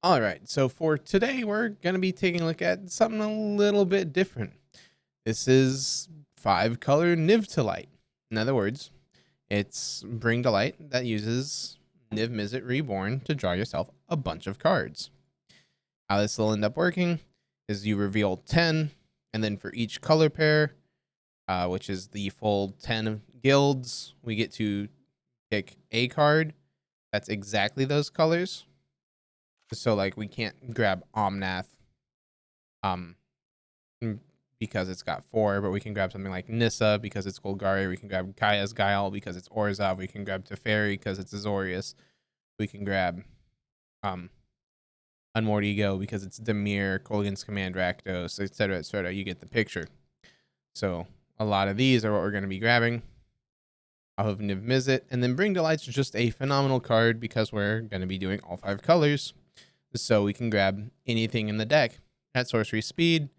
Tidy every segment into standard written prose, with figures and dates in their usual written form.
All right, so for today, we're going to be taking a look at something a little bit different. This is 5-color Niv to Light. In other words, it's Bring to Light that uses Niv Mizzet Reborn to draw yourself a bunch of cards. How this will end up working is you reveal 10, and then for each color pair, which is the full 10 guilds, we get to pick a card that's exactly those colors. So like we can't grab Omnath um because it's got 4, but we can grab something like Nissa because it's Golgari. We can grab Kaya's Guile because it's Orzhov. We can grab Teferi because it's Azorius. We can grab Unmoored Ego because it's Demir, Kolgan's Command, Rakdos, etc., etc. You get the picture. So a lot of these are what we're going to be grabbing off of Niv Mizzet. And then Bring to Light's just a phenomenal card because we're going to be doing all 5 colors. So we can grab anything in the deck at sorcery speed,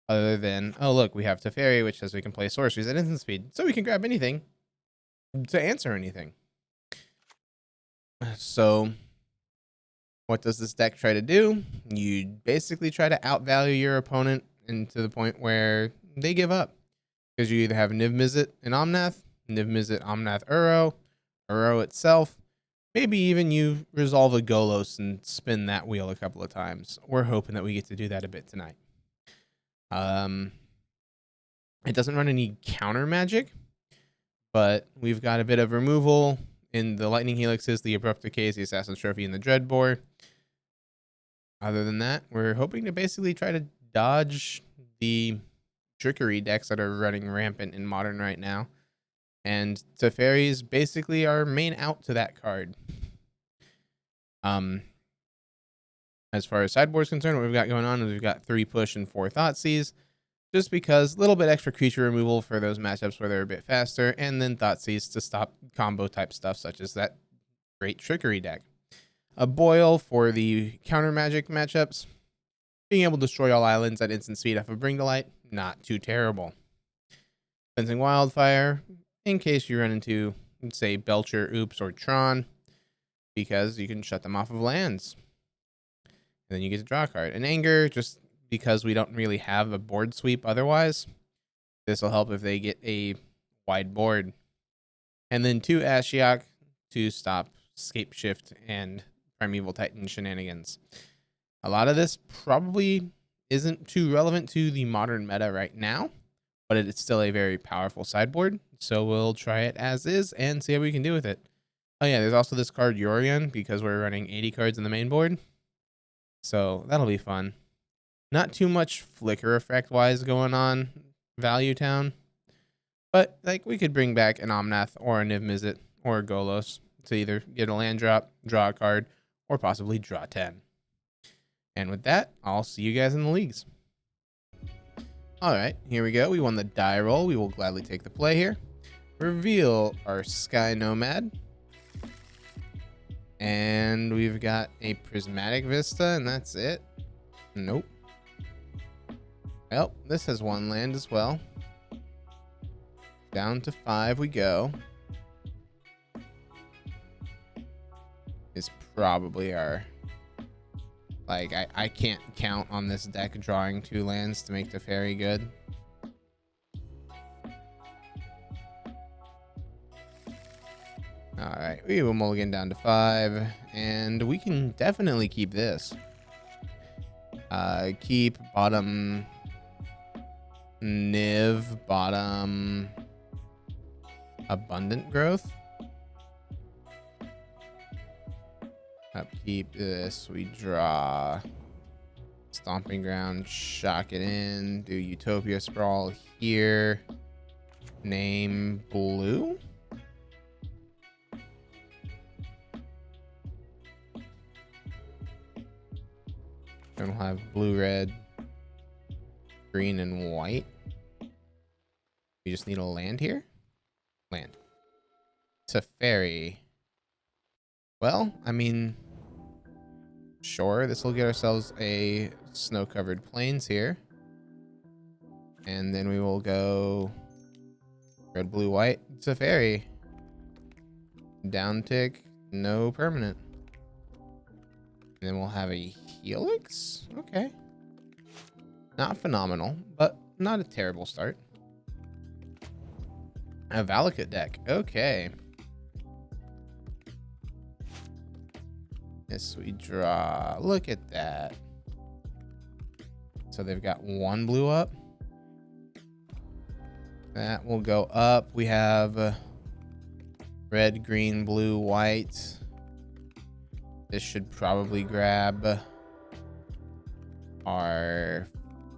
other than, oh look, we have Teferi, which says we can play sorceries at instant speed. So we can grab anything to answer anything. So what does this deck try to do? You basically try to outvalue your opponent and to the point where they give up. Because you either have Niv Mizzet and Omnath, Niv Mizzet, Omnath, Uro itself. Maybe even you resolve a Golos and spin that wheel a couple of times. We're hoping that we get to do that a bit tonight. It doesn't run any counter magic, but we've got a bit of removal in the Lightning Helixes, the Abrupt Decays, the Assassin's Trophy, and the Dreadbore. Other than that, we're hoping to basically try to dodge the trickery decks that are running rampant in Modern right now. And Teferi is basically our main out to that card. As far as sideboard is concerned, what we've got going on is we've got 3 push and 4 Thoughtseize, just because a little bit extra creature removal for those matchups where they're a bit faster, and then Thoughtseize to stop combo type stuff such as that great trickery deck. A Boil for the counter magic matchups. Being able to destroy all islands at instant speed off of Bring to Light, not too terrible. Cleansing Wildfire, in case you run into, say, Belcher, Oops, or Tron, because you can shut them off of lands. And then you get to draw a card. And Anger, just because we don't really have a board sweep otherwise. This will help if they get a wide board. And then 2 Ashiok to stop Scape Shift and Primeval Titan shenanigans. A lot of this probably isn't too relevant to the Modern meta right now, but it's still a very powerful sideboard. So we'll try it as is and see how we can do with it. Oh yeah, there's also this card Yorion because we're running 80 cards in the main board. So that'll be fun. Not too much flicker effect wise going on Value Town. But like we could bring back an Omnath or a Niv Mizzet or a Golos to either get a land drop, draw a card, or possibly draw 10. And with that, I'll see you guys in the leagues. Alright, here we go. We won the die roll. We will gladly take the play here. Reveal our Sky Nomad. And we've got a Prismatic Vista, and that's it. Nope. Well, this has 1 land as well. Down to 5 we go. Is probably our... Like, I can't count on this deck drawing 2 lands to make Teferi good. Alright, we will mulligan down to 5, and we can definitely keep this. Keep bottom Niv, bottom Abundant Growth. Upkeep this, we draw Stomping Ground, shock it in, do Utopia Sprawl here, name blue. Then we'll have blue, red, green, and white. We just need a land here. Land. Teferi. Well, I mean, sure, this will get ourselves a snow-covered plains here. And then we will go red, blue, white, Teferi. Down tick, no permanent. And then we'll have a Helix. Okay. Not phenomenal, but not a terrible start. A Valakut deck. Okay. Yes, we draw. Look at that. So they've got one blue up. That will go up. We have red, green, blue, white. This should probably grab our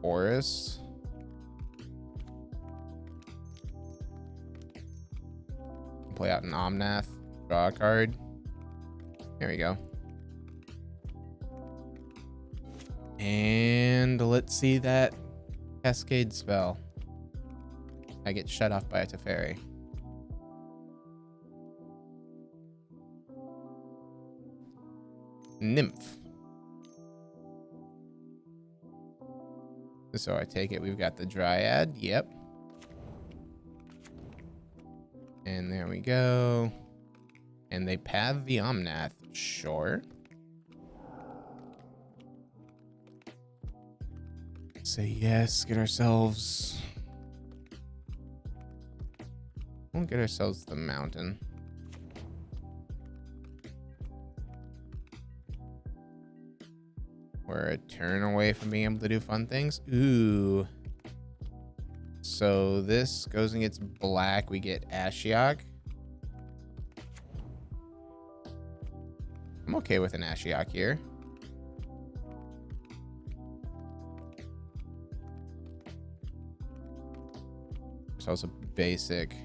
forest. Play out an Omnath. Draw a card. There we go. And let's see that Cascade spell. I get shut off by a Teferi. Nymph. So I take it we've got the Dryad. Yep. And there we go. And they path the Omnath. Sure. Say yes. Get ourselves... We'll get ourselves the mountain. We're a turn away from being able to do fun things. Ooh. So this goes and gets black. We get Ashiok. I'm okay with an Ashiok here. So it's a basic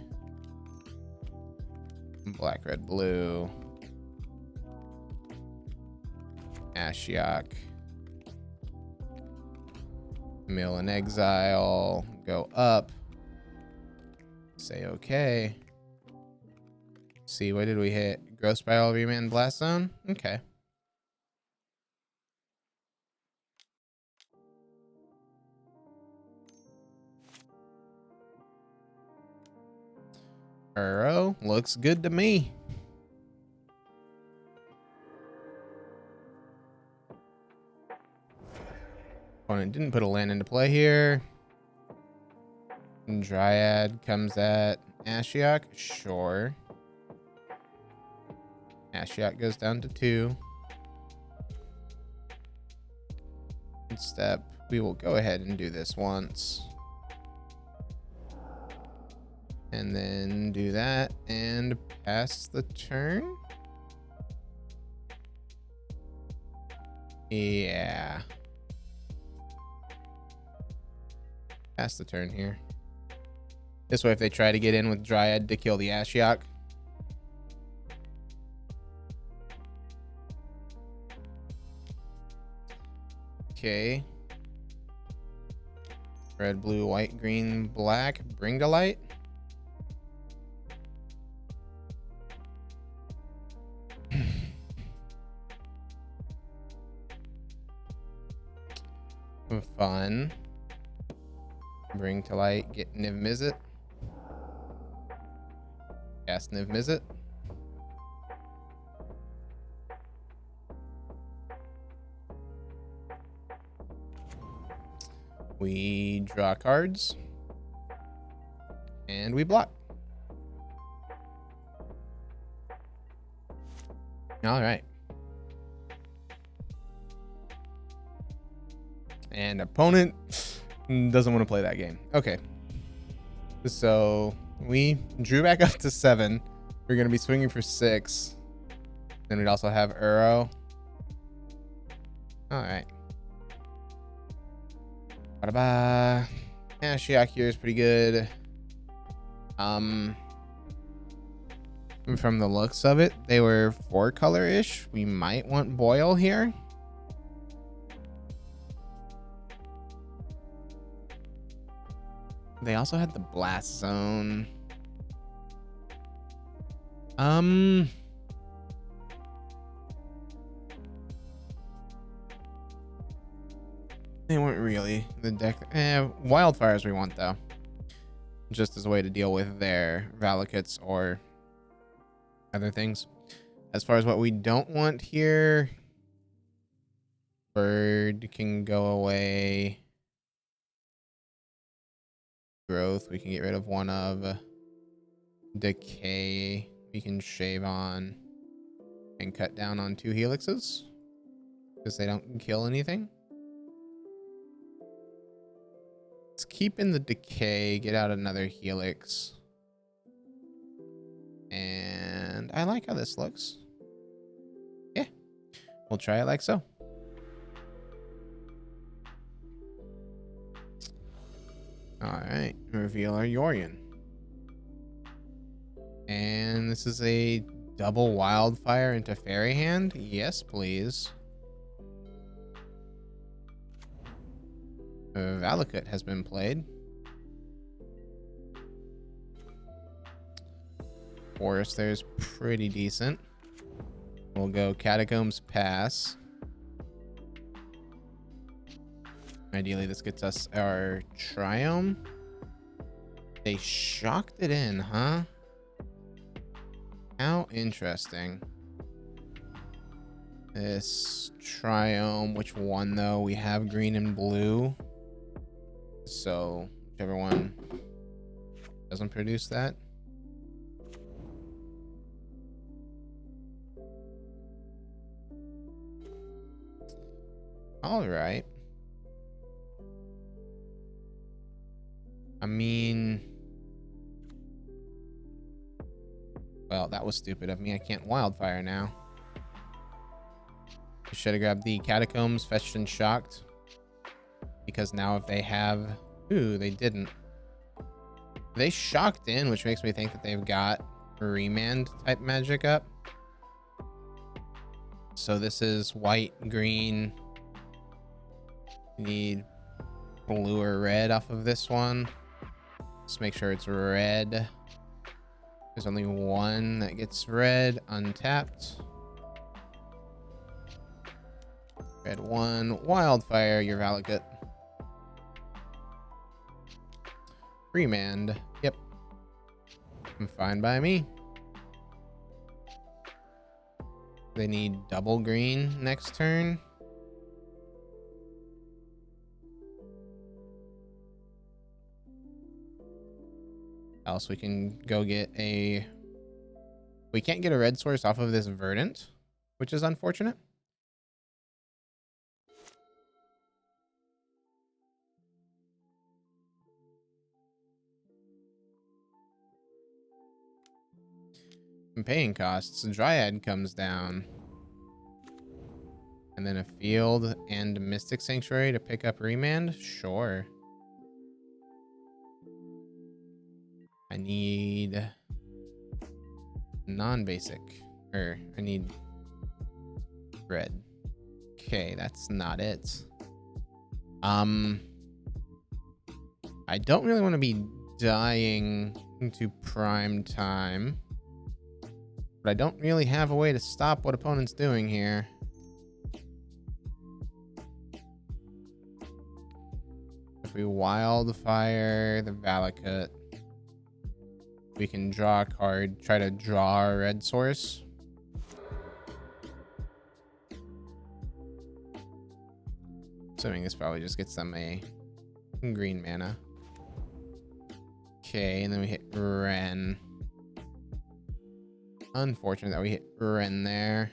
black, red, blue. Ashiok. Mill and exile. Go up. Say okay. See, what did we hit? Growth Spiral, Remand, Blast Zone? Okay. Uro looks good to me. Opponent didn't put a land into play here. Dryad comes at Ashiok. Sure. Ashiok goes down to 2. Step. We will go ahead and do this once. And then do that and pass the turn. Yeah. Pass the turn here. This way, if they try to get in with Dryad to kill the Ashiok. Okay. Red, blue, white, green, black. Bring to light. Fun. Bring to light. Get Niv Mizzet. Cast Niv Mizzet. We draw cards. And we block. All right. And opponent doesn't want to play that game. Okay. So we drew back up to 7. We're going to be swinging for 6. Then we'd also have Uro. All right. Ba-da-ba. Ashiok here is pretty good. From the looks of it, they were 4-color-ish. We might want Boil here. They also had the Blast Zone. They weren't really the deck. Wildfires we want though. Just as a way to deal with their Valakuts or other things. As far as what we don't want here, bird can go away. Growth, we can get rid of one of. Decay, we can shave on. And cut down on 2 helixes. Because they don't kill anything. Let's keep in the decay, get out another helix. And I like how this looks. Yeah, we'll try it like so. All right, reveal our Yorion. And this is a double wildfire into fairy hand. Yes, please. Valakut has been played. Forest there's pretty decent. We'll go Catacombs pass. Ideally, this gets us our Triome. They shocked it in, huh? How interesting. This Triome, which one though? We have green and blue. So, whichever one doesn't produce that. All right. I mean, well, that was stupid of me. I can't wildfire now. I should have grabbed the Catacombs, fetched and shocked. Because now if they have... Ooh, they didn't. They shocked in, which makes me think that they've got remand type magic up. So this is white, green. We need blue or red off of this one. Let's make sure it's red. There's only one that gets red, untapped. Red 1, wildfire, your Valakut. Remand, yep. I'm fine by me. They need double green next turn. Else we can go get a... We can't get a red source off of this Verdant, which is unfortunate. And paying costs, Dryad comes down. And then a field and Mystic Sanctuary to pick up Remand? Sure. I need non-basic. Or I need red. Okay, that's not it. I don't really want to be dying into prime time. But I don't really have a way to stop what opponent's doing here. If we wildfire the Valakut, we can draw a card, try to draw a red source. Assuming this probably just gets them a green mana. Okay, and then we hit Ren. Unfortunate that we hit Ren there.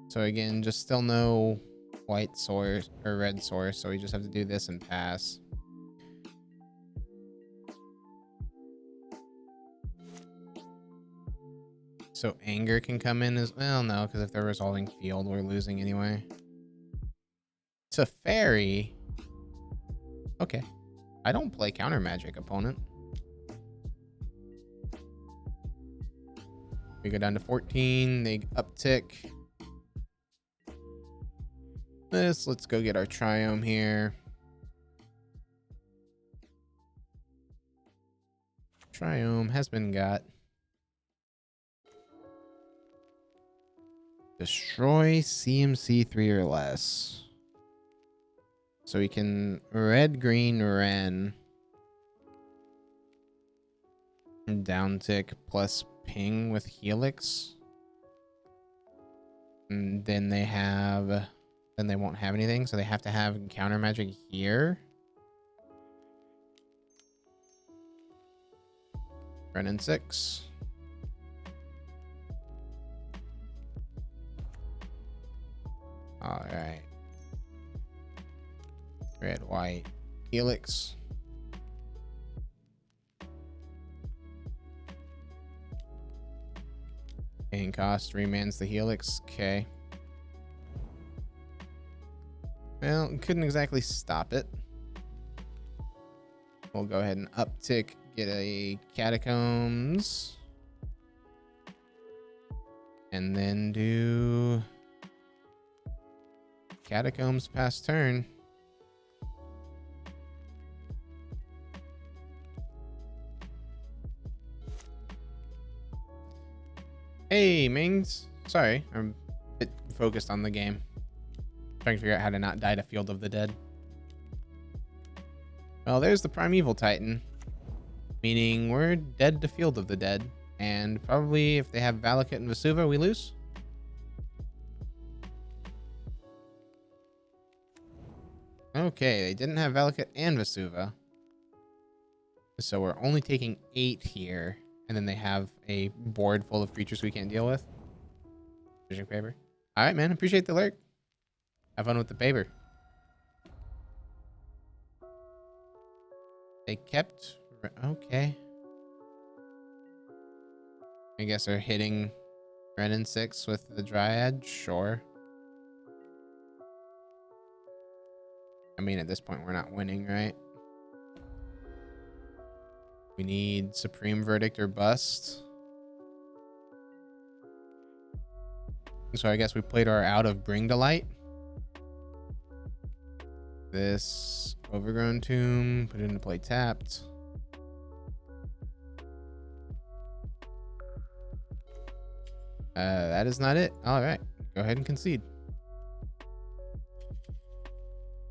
So again, just still no white source or red source, so we just have to do this and pass. So anger can come in as well. No, because if they're resolving field, we're losing anyway. It's a fairy. Okay. I don't play counter magic, opponent. We go down to 14. They uptick. Let's go get our Triome here. Triome has been got. Destroy CMC 3 or less. So we can red, green, Ren. Downtick plus ping with Helix. And then they have then they won't have anything. So they have to have counter magic here. Brennan 6. All right. Red, white, Helix. Paying cost, remans the Helix. Okay. Well, couldn't exactly stop it. We'll go ahead and uptick, get a Catacombs. And then do Catacombs past turn. Hey, Mings. Sorry, I'm a bit focused on the game. Trying to figure out how to not die to Field of the Dead. Well, there's the Primeval Titan. Meaning we're dead to Field of the Dead. And probably if they have Valakut and Vesuva, we lose. Okay, they didn't have Valakut and Vesuva. So we're only taking 8 here. And then they have a board full of creatures we can't deal with. Fishing paper. All right, man. Appreciate the alert. Have fun with the paper. They kept... Okay. I guess they're hitting Brennan 6 with the Dryad. Sure. I mean, at this point, we're not winning, right? We need Supreme Verdict or Bust. So I guess we played our out of Bring to Light. This Overgrown Tomb, put it into play tapped. That is not it. All right, go ahead and concede.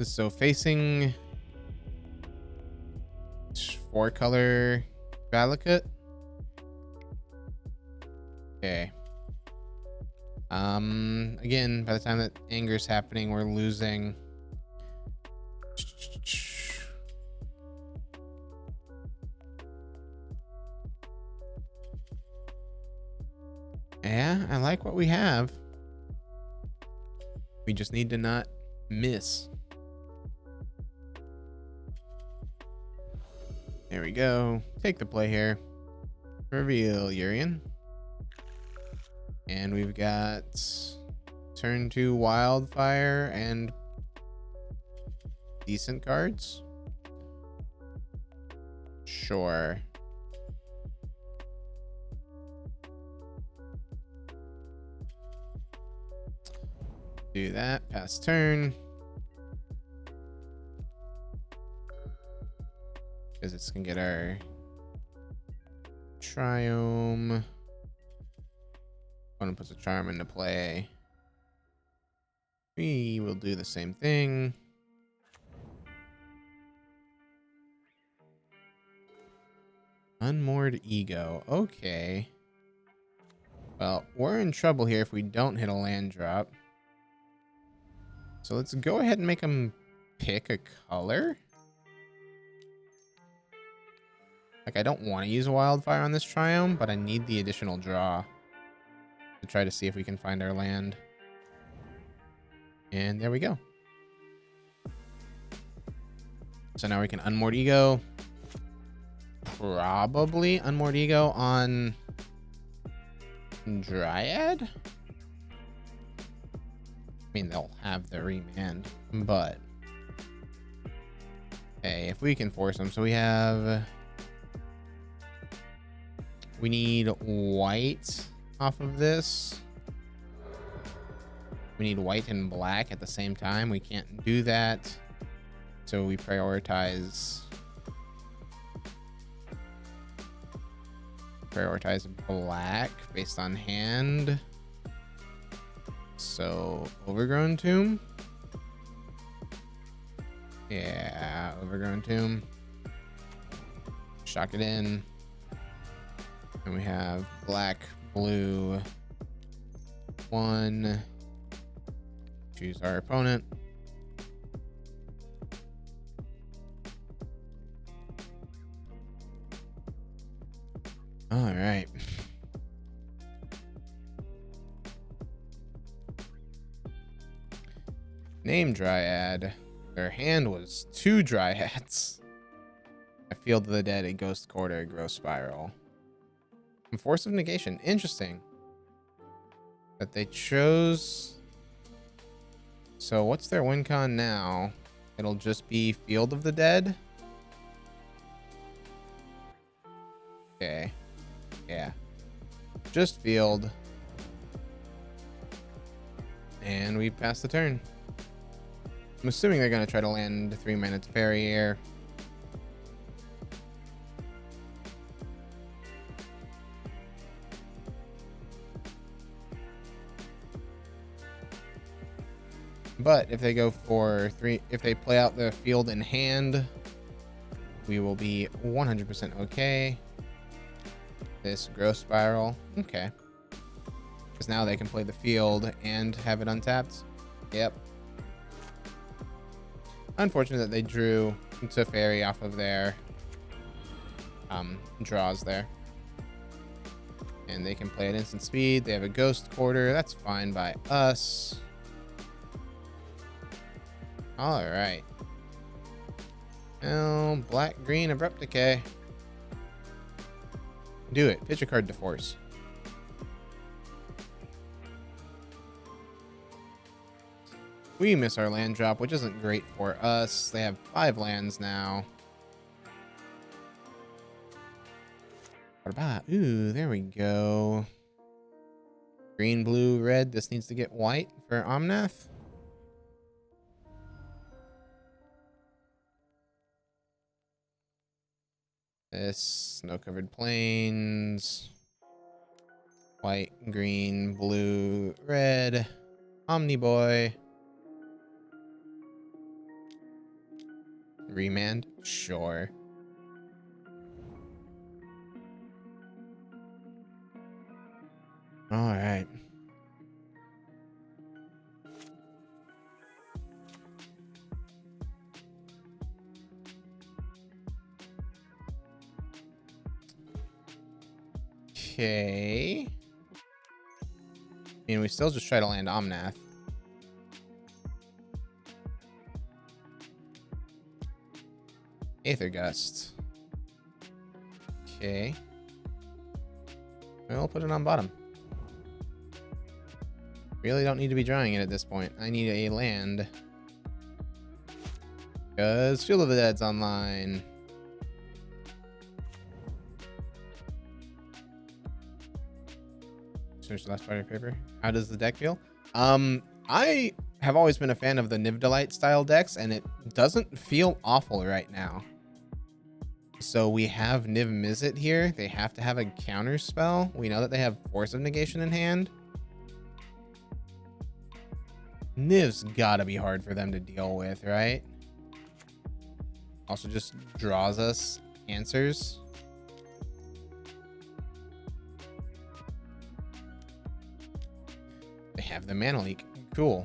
So facing 4-color Valakut. Okay. Again, by the time that anger's happening, we're losing. Yeah, I like what we have. We just need to not miss. There we go. Take the play here. Reveal Urian. And we've got turn 2 Wildfire and decent cards. Sure. Do that. Pass turn. Because it's going to get our Triome. One puts a charm into play. We will do the same thing. Unmoored Ego. Okay. Well, we're in trouble here if we don't hit a land drop. So let's go ahead and make them pick a color. Like, I don't want to use a Wildfire on this Triome, but I need the additional draw to try to see if we can find our land. And there we go. So now we can Unmoored Ego. Probably Unmoored Ego on Dryad. I mean, they'll have the remand, but hey, if we can force them. So we need white off of this. We need white and black at the same time. We can't do that. So we prioritize black based on hand. So Overgrown Tomb. Yeah, Overgrown Tomb. Shock it in. And we have black, blue, 1, Choose our opponent. All right. Name Dryad. Their hand was 2 Dryads. A Field of the Dead, a Ghost Quarter, a Growth Spiral. And Force of Negation. Interesting. That they chose. So what's their win con now? It'll just be Field of the Dead. Okay. Yeah. Just Field. And we pass the turn. I'm assuming they're going to try to land 3-mana Teferi here. But if they go for 3, if they play out the field in hand, we will be 100% okay. This Growth Spiral. Okay. Because now they can play the field and have it untapped. Yep. Unfortunate that they drew Teferi off of their draws there. And they can play at instant speed. They have a Ghost Quarter. That's fine by us. All right. Now, black-green Abrupt Decay. Do it. Pitch a card to force. We miss our land drop, which isn't great for us. They have 5 lands now. What about? Ooh, there we go. Green, blue, red. This needs to get white for Omnath. This snow-covered plains. White, green, blue, red. Omniboy. Remand? Sure. All right. Okay. I mean, we still just try to land Omnath. Aether Gust. Okay. We'll put it on bottom. Really don't need to be drawing it at this point. I need a land. Because Field of the Dead's online. Finish the last part of your paper. How does the deck feel? I have always been a fan of the Niv Delight style decks, and it doesn't feel awful right now. So we have Niv Mizzet here. They have to have a counter spell. We know that they have Force of Negation in hand. Niv's gotta be hard for them to deal with, right? Also just draws us answers. They have the Mana Leak. Cool.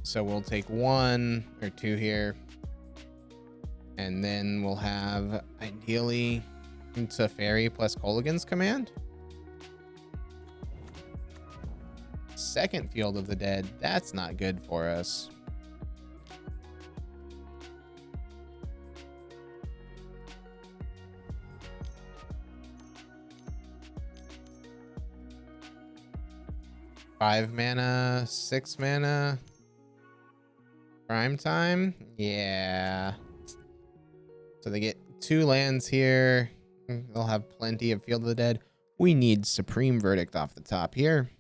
So we'll take 1 or 2 here. And then we'll have, ideally, Teferi plus Kolaghan's Command. Second Field of the Dead. That's not good for us. Five mana, 6 mana. Prime time? Yeah. So they get 2 lands here. They'll have plenty of Field of the Dead. We need Supreme Verdict off the top here.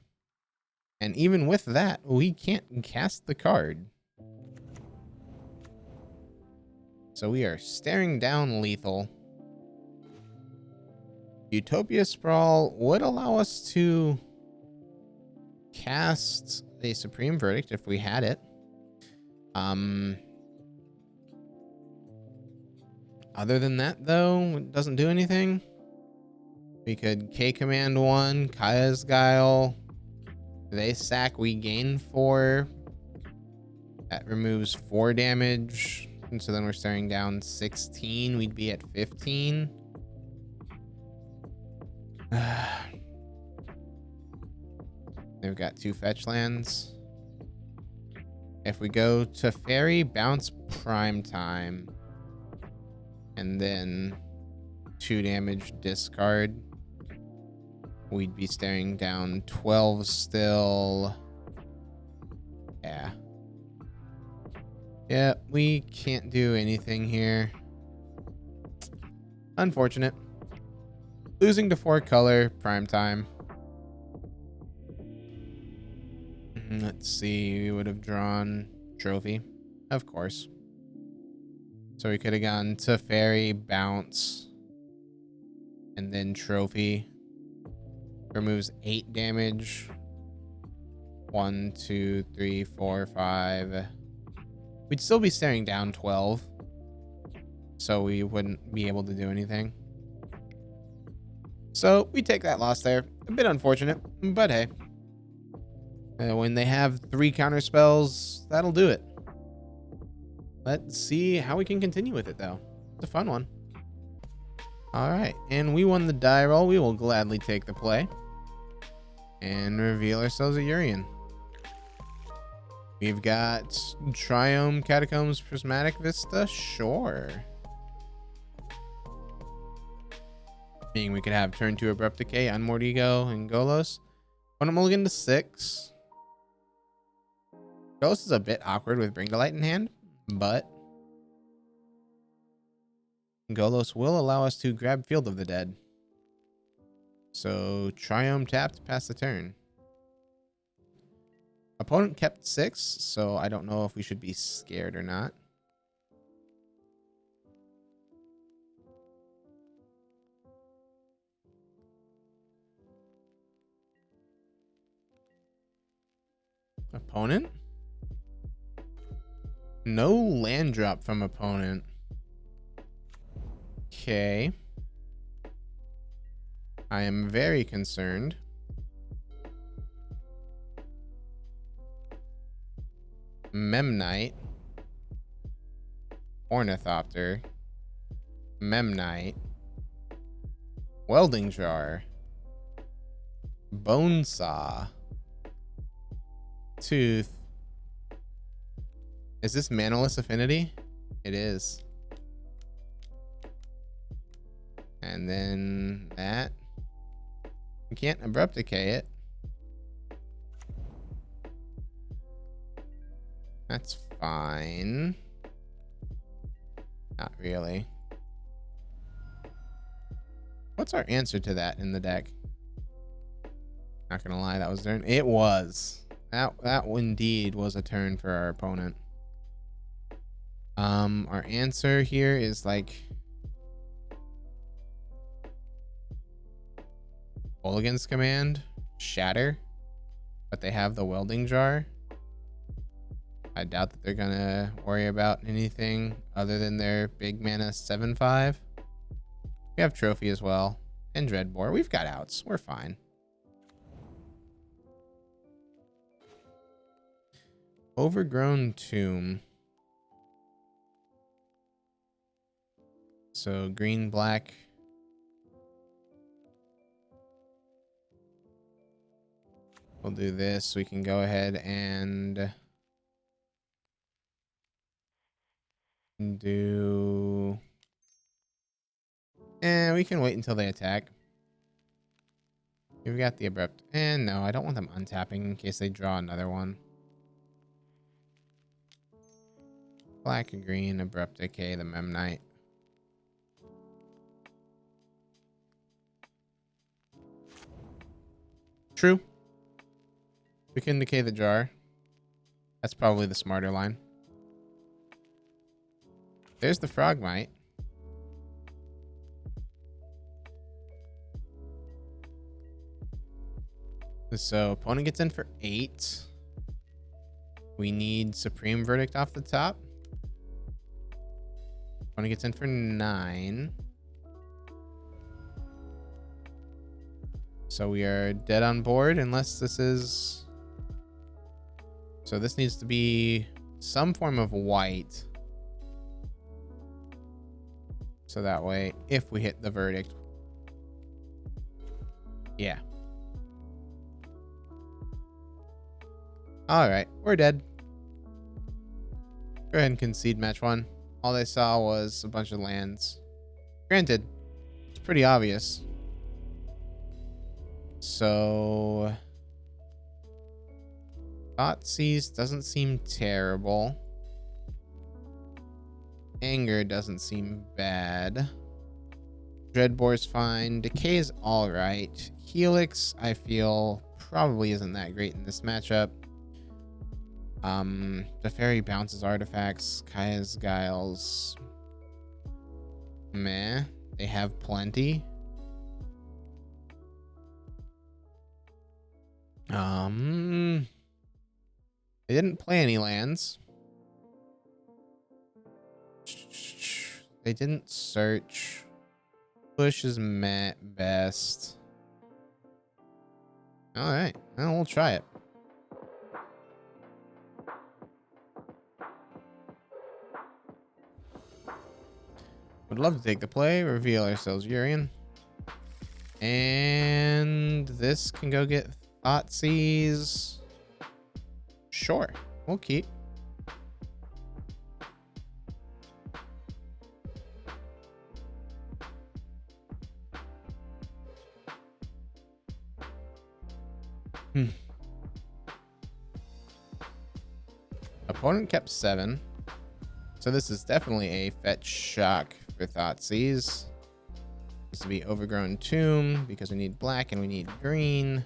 And even with that, we can't cast the card. So we are staring down lethal. Utopia Sprawl would allow us to cast a Supreme Verdict if we had it. Other than that, though, it doesn't do anything. We could K command 1, Kaya's Guile. They sack, we gain 4. That removes 4 damage. And so then we're staring down 16. We'd be at 15. They've got 2 fetch lands. If we go to Fairy, bounce Prime Time, and then 2 damage discard, we'd be staring down 12 still. Yeah. Yeah, we can't do anything here. Unfortunate. Losing to 4 color, prime time. Let's see, we would have drawn Trophy, of course. So we could have gone to Fairy, bounce, and then Trophy. Removes 8 damage. 1, 2, 3, 4, 5. We'd still be staring down 12. So we wouldn't be able to do anything. So we take that loss there. A bit unfortunate, but hey. When they have 3 counter spells, that'll do it. Let's see how we can continue with it, though. It's a fun one. All right, and we won the die roll. We will gladly take the play and reveal ourselves a Urian. We've got Triome, Catacombs, Prismatic Vista. Sure. Meaning we could have turn 2 Abrupt Decay, Unmoored Ego, and Golos. When I'm mulligan to 6. Golos is a bit awkward with Bring to Light in hand, but Golos will allow us to grab Field of the Dead. So Triome tapped, pass the turn. Opponent kept 6, so I don't know if we should be scared or not. Opponent? No land drop from opponent. Okay. I am very concerned. Memnite. Ornithopter. Memnite. Welding Jar. Bone Saw. Tooth. Is this Manaless Affinity? It is. And then that. You can't Abrupt Decay it. That's fine. Not really. What's our answer to that in the deck? Not gonna lie, that was turn. It was. That indeed was a turn for our opponent. Our answer here is like Mulligan's Command, Shatter, but they have the Welding Jar. I doubt that they're gonna worry about anything other than their big mana 7/5. We have Trophy as well, and Dreadbore. We've got outs. We're fine. Overgrown Tomb. So green, black. We'll do this. We can go ahead and do... And we can wait until they attack. We've got the Abrupt. And no, I don't want them untapping in case they draw another one. Black and green, Abrupt Decay, the Memnite. True. We can decay the jar. That's probably the smarter line. There's the Frogmite. So opponent gets in for 8. We need Supreme Verdict off the top. Opponent gets in for 9. So we are dead on board unless this is... So this needs to be some form of white. So that way, if we hit the verdict... Yeah. Alright, we're dead. Go ahead and concede match 1. All they saw was a bunch of lands. Granted, it's pretty obvious. So... Thoughtseize doesn't seem terrible. Anger doesn't seem bad. Dreadbore's fine. Decay's alright. Helix, I feel, probably isn't that great in this matchup. Teferi bounces artifacts. Kaya's Guiles. Meh. They have plenty. They didn't play any lands. They didn't search. Push is met best. Alright, well, we'll try it. Would love to take the play, reveal ourselves Urian. And this can go get Thoughtseize. Sure, we'll keep. Opponent kept 7. So this is definitely a fetch shock for Thoughtseize. This to be Overgrown Tomb because we need black and we need green.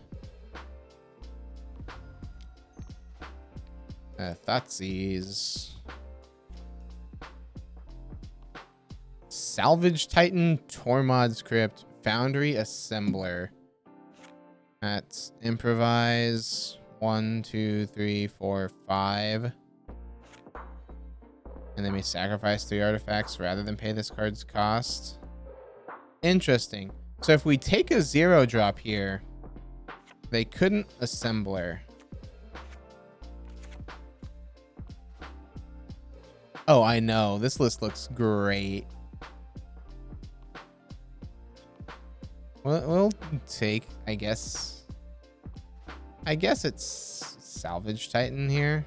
Thoughtseize. Salvage Titan, Tormod's Crypt, Foundry Assembler. That's improvise. 1, 2, 3, 4, 5. And they may sacrifice 3 artifacts rather than pay this card's cost. Interesting. So if we take a 0 drop here, they couldn't assembler. Oh, I know. This list looks great. We'll take, I guess it's Salvage Titan here.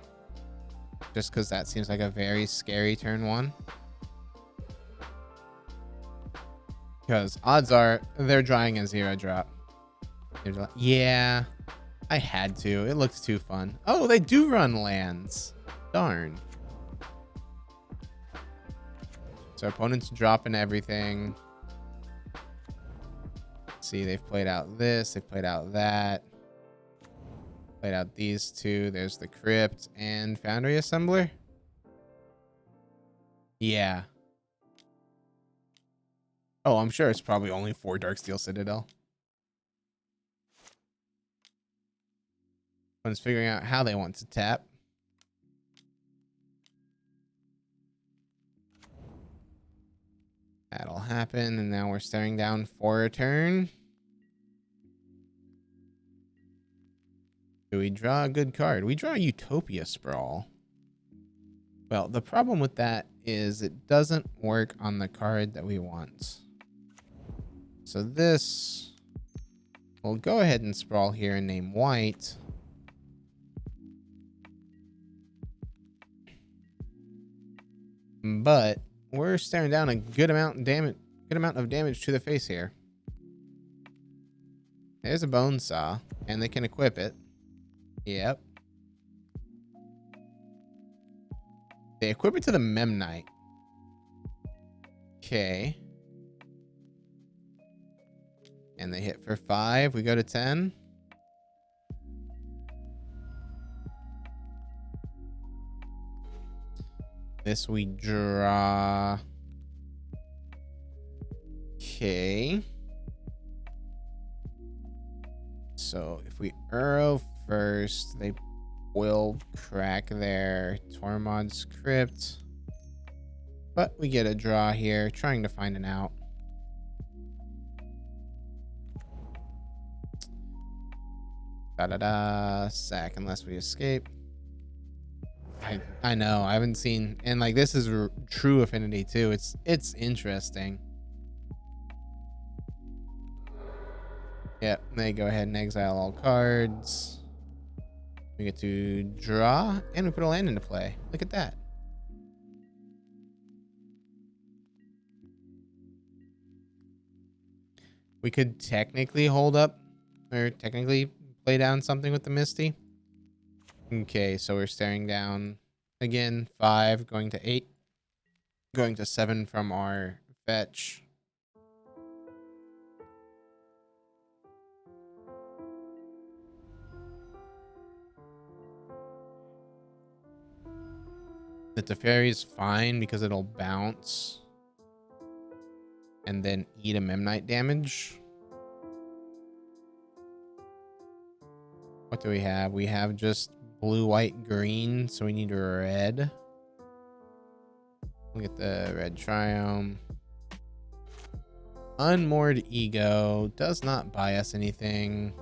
Just because that seems like a very scary turn 1. Because odds are they're drawing a 0 drop. Yeah, I had to. It looks too fun. Oh, they do run lands. Darn. So opponents dropping everything. See, they've played out this. They've played out that. Played out these 2. There's the Crypt and Foundry Assembler. Yeah. Oh, I'm sure it's probably only 4 Darksteel Citadel. One's figuring out how they want to tap. That'll happen, and now we're staring down for a turn. Do we draw a good card? We draw Utopia Sprawl. Well, the problem with that is it doesn't work on the card that we want. So this, we'll go ahead and sprawl here and name white. But we're staring down a good amount of damage to the face here. There's a bone saw, and they can equip it. Yep. They equip it to the Memnite. Okay. And they hit for 5. We go to 10. This we draw. Okay. So if we Uro first, they will crack their Tormod's Crypt. But we get a draw here, trying to find an out. Da-da-da. Sack unless we escape. I know. I haven't seen... And, like, this is true affinity, too. It's interesting. Yep. They go ahead and exile all cards. We get to draw. And we put a land into play. Look at that. We could technically hold up, or technically play down something with the Misty. Okay, so we're staring down again, 5, going to 8, going to 7 from our fetch. The Teferi is fine because it'll bounce and then eat a Memnite damage. What do we have? We have just blue, white, green, so we need red. We'll get the red Triome. Unmoored Ego does not buy us anything.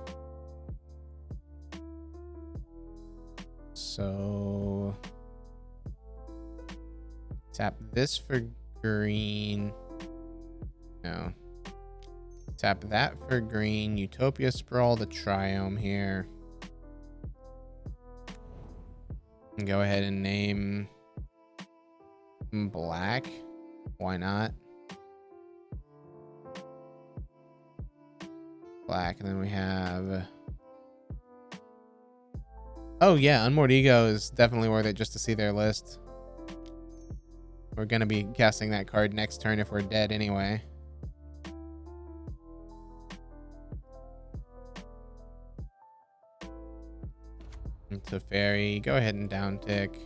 So tap this for green. No. Tap that for green. Utopia Sprawl the Triome here. And go ahead and name black. Why not? Black. And then we have... Oh, yeah. Unmoored Ego is definitely worth it just to see their list. We're going to be casting that card next turn if we're dead anyway. Teferi, go ahead and down tick.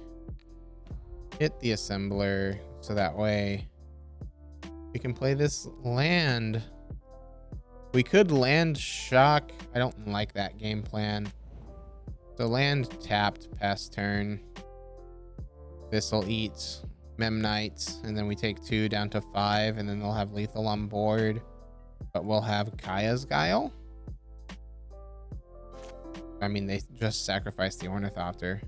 Hit the assembler so that way we can play this land. We could land shock. I don't like that game plan. So land tapped past turn. This'll eat Memnites, and then we take 2 down to 5, and then they'll have lethal on board. But we'll have Kaya's Guile. I mean, they just sacrificed the Ornithopter.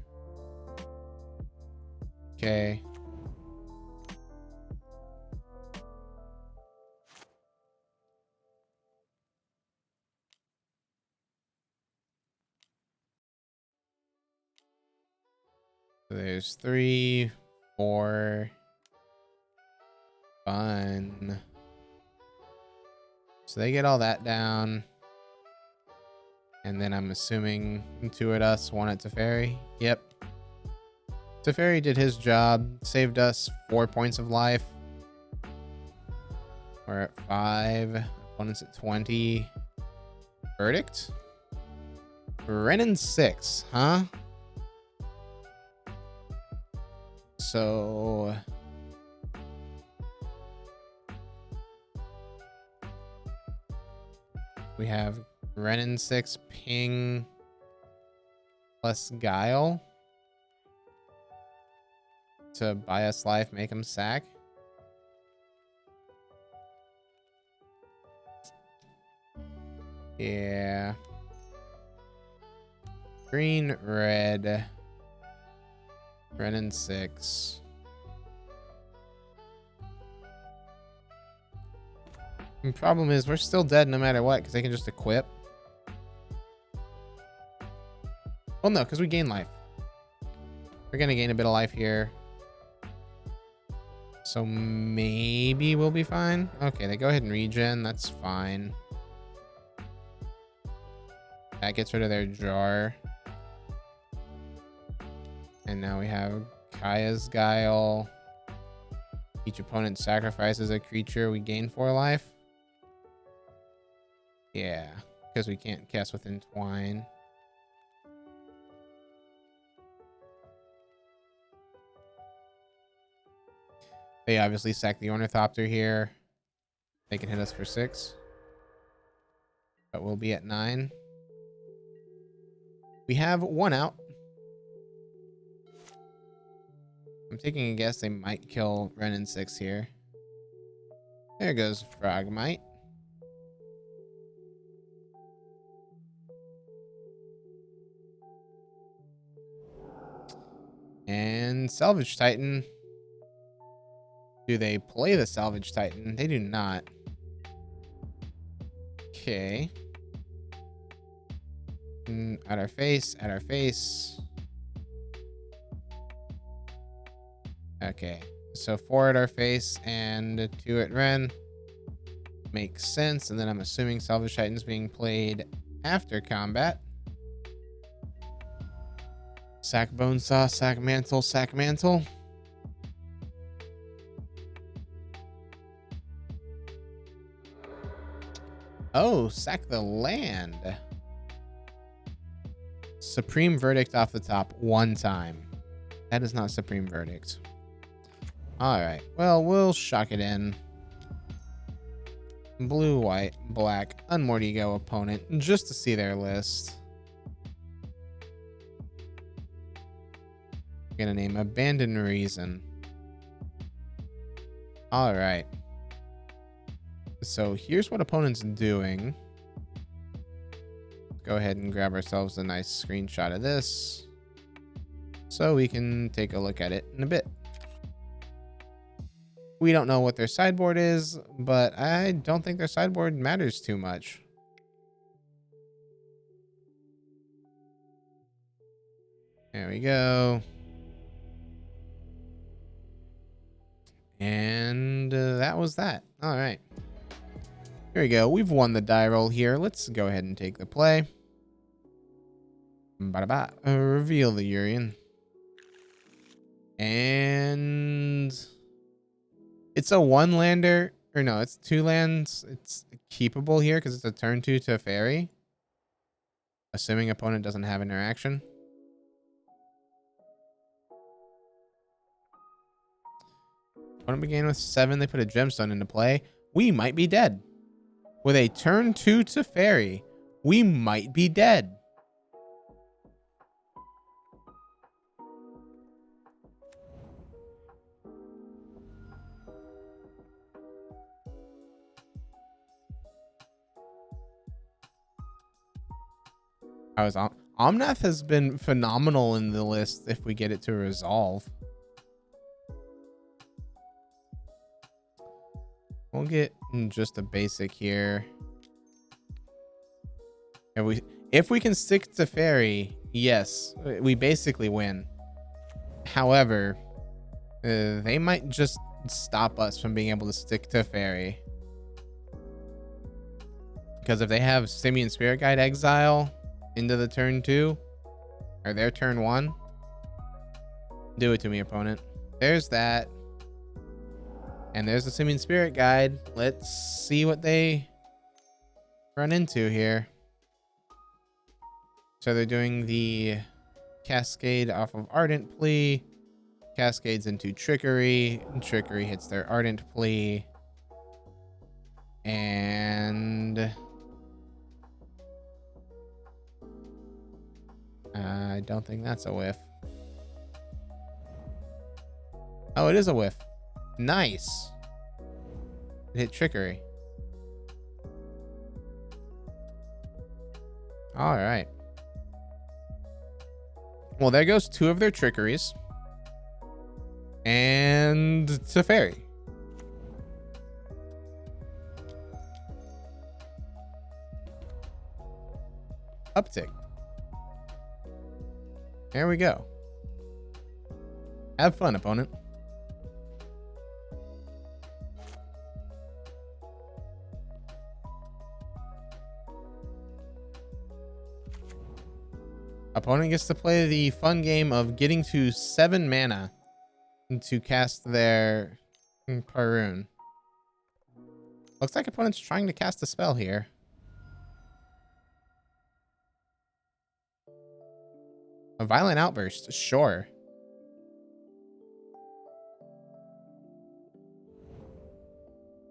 Okay. So there's 3, 4. Fun. So they get all that down. And then I'm assuming 2 at us, 1 at Teferi. Yep. Teferi did his job. Saved us 4 points of life. We're at 5. Opponents at 20. Verdict? Renin 6, huh? So... we have Renin 6 ping plus Guile to buy us life, make him sack. Yeah. Green, red. Renin 6. The problem is we're still dead no matter what because they can just equip. Well, no, because we gain life. We're going to gain a bit of life here. So maybe we'll be fine. Okay, they go ahead and regen. That's fine. That gets rid of their jar. And now we have Kaya's Guile. Each opponent sacrifices a creature. We gain 4 life. Yeah, because we can't cast with Entwine. They obviously sack the Ornithopter here. They can hit us for 6. But we'll be at 9. We have 1 out. I'm taking a guess they might kill Renin 6 here. There goes Frogmite. And Salvage Titan. Do they play the Salvage Titan? They do not. Okay. At our face, at our face. Okay. So 4 at our face and 2 at Ren. Makes sense. And then I'm assuming Salvage Titan's being played after combat. Sack Bone Saw, Sack Mantle, Sack Mantle. Oh, sack the land. Supreme Verdict off the top 1 time. That is not Supreme Verdict. Alright, well, we'll shock it in. Blue, white, black, Unmortigo opponent, just to see their list. I'm gonna name Abandon Reason. Alright. So here's what opponent's doing. Go ahead and grab ourselves a nice screenshot of this so we can take a look at it in a bit. We don't know what their sideboard is, but I don't think their sideboard matters too much. There we go. And that was that. All right. Here we go. We've won the die roll here. Let's go ahead and take the play. Ba-da-ba. Reveal the Urian. And it's a 1-lander. Or no, it's 2 lands. It's keepable here because it's a turn 2 to fairy. Assuming opponent doesn't have interaction. Opponent began with 7. They put a gemstone into play. We might be dead. With a turn 2 to fairy, we might be dead. Omnath has been phenomenal in the list if we get it to resolve. We'll get just a basic here. If we can stick to fairy, yes, we basically win. However, they might just stop us from being able to stick to fairy. Because if they have Simian Spirit Guide Exile into the turn 2, or their turn 1, do it to me, opponent. There's that. And there's the Simian Spirit Guide. Let's see what they run into here. So they're doing the Cascade off of Ardent Plea. Cascades into Trickery. Trickery hits their Ardent Plea. And I don't think that's a whiff. Oh, it is a whiff. Nice. It hit Trickery. All right. Well, there goes 2 of their Trickeries. And Teferi. Uptick. There we go. Have fun, opponent. Opponent gets to play the fun game of getting to 7 mana to cast their Parun. Looks like opponent's trying to cast a spell here. A Violent Outburst, sure.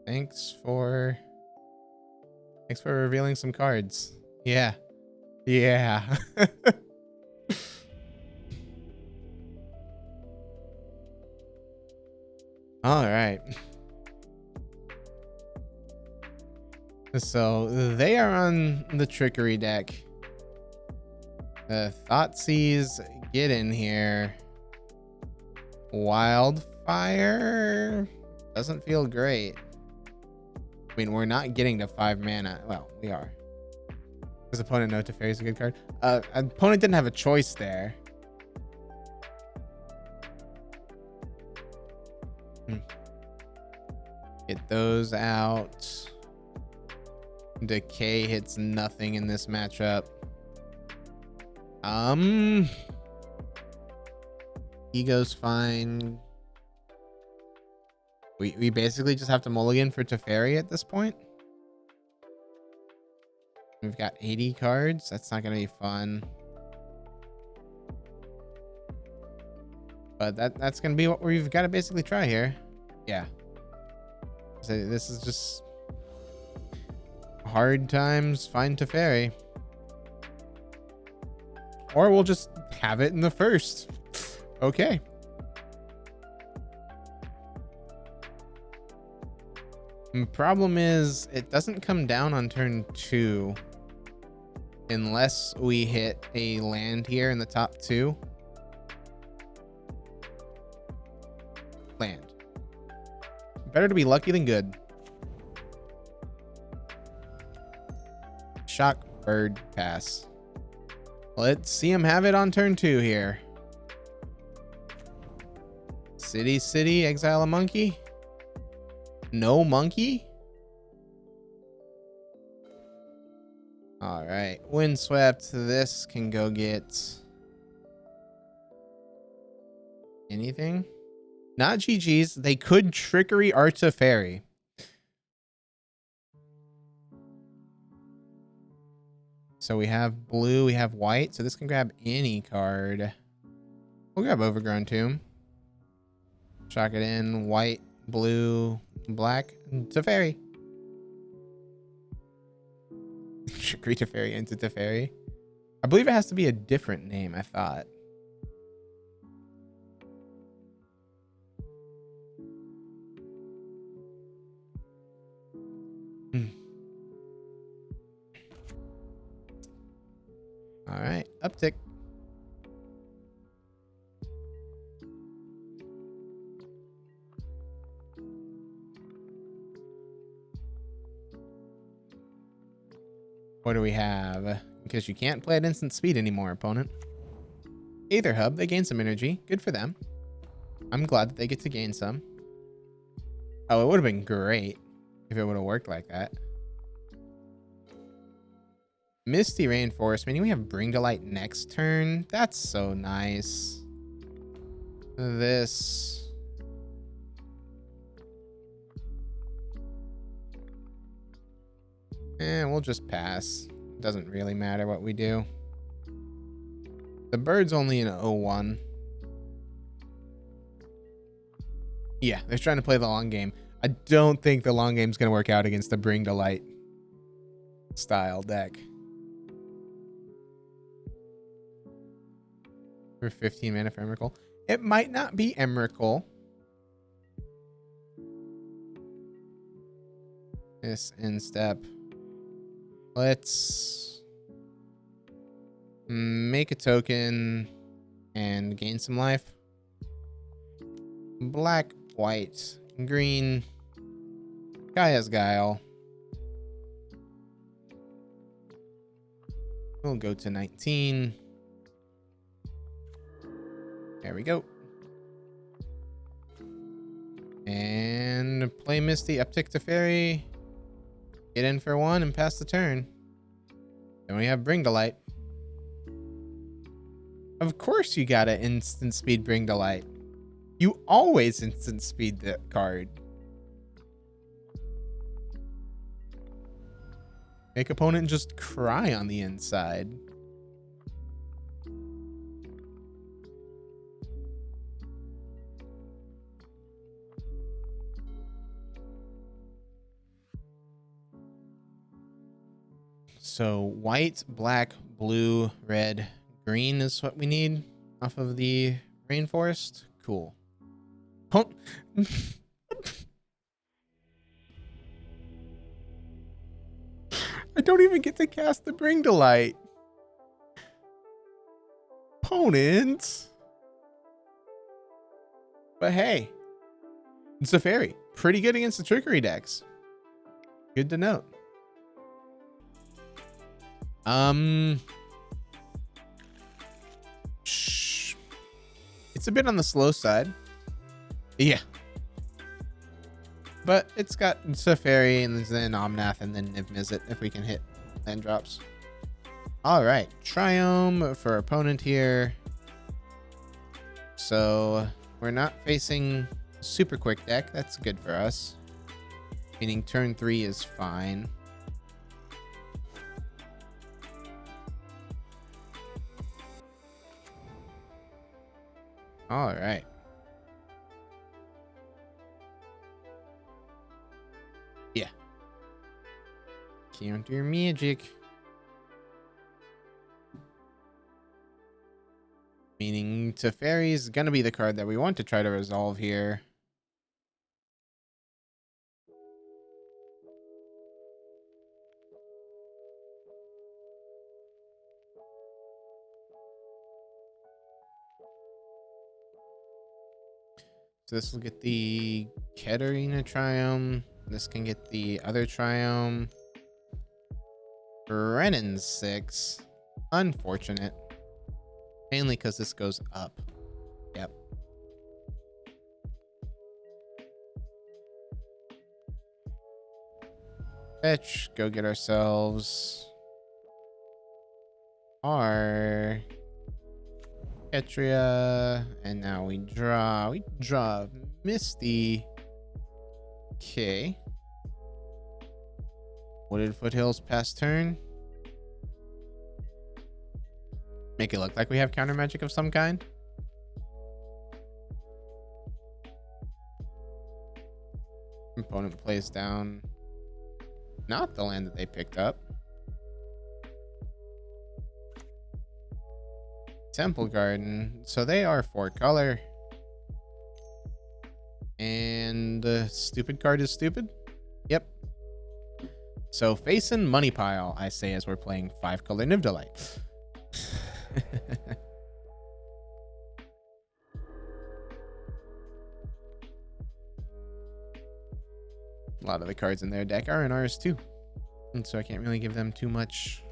Thanks for revealing some cards. Yeah. Yeah. All right. So they are on the Trickery deck. The Thoughtseize get in here. Wildfire doesn't feel great. I mean, we're not getting to 5 mana. Well, we are. Does opponent know Teferi is a good card? Opponent didn't have a choice there. Get those out. Decay hits nothing in this matchup. Ego's fine. We basically just have to mulligan for Teferi at this point. We've got 80 cards. That's not going to be fun. But that's going to be what we've got to basically try here. Yeah. So this is just hard times, find Teferi. Or we'll just have it in the first. Okay. The problem is it doesn't come down on turn 2 unless we hit a land here in the top 2. Land. Better to be lucky than good. Shock bird pass. Let's see him have it on turn 2 here. City, exile a monkey. No monkey? All right, windswept. This can go get anything. Not GG's. They could trickery our Teferi. So we have blue, we have white. So this can grab any card. We'll grab Overgrown Tomb. Shock it in. White, blue, black. Teferi. Trickery Teferi into Teferi. I believe it has to be a different name, I thought. All right, uptick. What do we have? Because you can't play at instant speed anymore, opponent. Aether Hub, they gain some energy. Good for them. I'm glad that they get to gain some. Oh, it would have been great if it would have worked like that. Misty Rainforest, meaning we have Bring to Light next turn. That's so nice. This. We'll just pass. Doesn't really matter what we do. The bird's only an 0-1. Yeah, they're trying to play the long game. I don't think the long game's going to work out against the Bring to Light style deck. For 15 mana for Emrakul. It might not be Emrakul. This instep. Let's make a token and gain some life. Black, white, green. Gaia's Guile. We'll go to 19. There we go. And play Misty, uptick Teferi. Get in for 1 and pass the turn. Then we have Bring to Light. Of course you gotta instant speed Bring to Light. You always instant speed that card. Make opponent just cry on the inside. So white, black, blue, red, green is what we need off of the rainforest. Cool. I don't even get to cast the Bring to Light. Opponent. But hey, it's a fairy. Pretty good against the trickery decks. Good to note. It's a bit on the slow side. Yeah. But it's got Safari and then Omnath and then Niv Mizzet if we can hit land drops. All right. Triome for opponent here. So we're not facing super quick deck. That's good for us. Meaning turn 3 is fine. All right. Yeah. Counter magic. Meaning Teferi is going to be the card that we want to try to resolve here. So this will get the Katarina Triome. This can get the other Triome. Brennan's 6. Unfortunate. Mainly because this goes up. Yep. Fetch. Go get ourselves our Etria. And now we draw. We draw Misty. Okay. Wooded Foothills past turn. Make it look like we have counter magic of some kind. Opponent plays down not the land that they picked up. Temple Garden. So they are 4 color. And stupid card is stupid. Yep. So facing Money Pile, I say, as we're playing 5 color Niv Delight. A lot of the cards in their deck are in ours too, and so I can't really give them too much.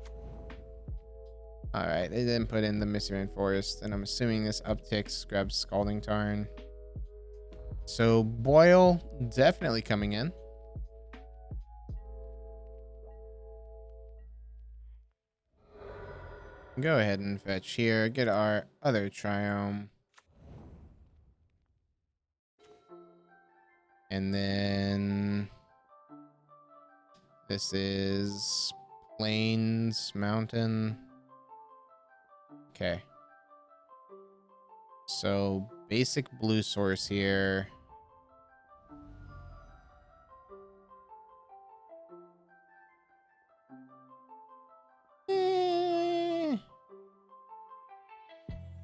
All right, they didn't put in the Misty Rainforest, and I'm assuming this upticks grabs Scalding Tarn. So Boil definitely coming in. Go ahead and fetch here. Get our other Triome. And then this is Plains, Mountain. Okay. So basic blue source here.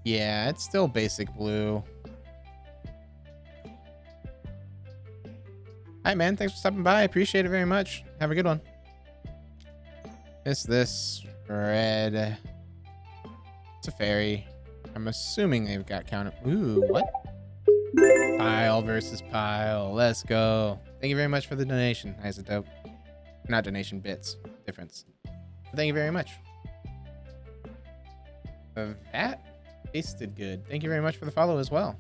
Yeah, it's still basic blue. Hi, man. Thanks for stopping by. I appreciate it very much. Have a good one. This red. It's a fairy. I'm assuming they've got counter. Ooh, what? Pile versus pile. Let's go. Thank you very much for the donation, Isotope. Not donation, bits. Difference. Thank you very much. That tasted good. Thank you very much for the follow as well.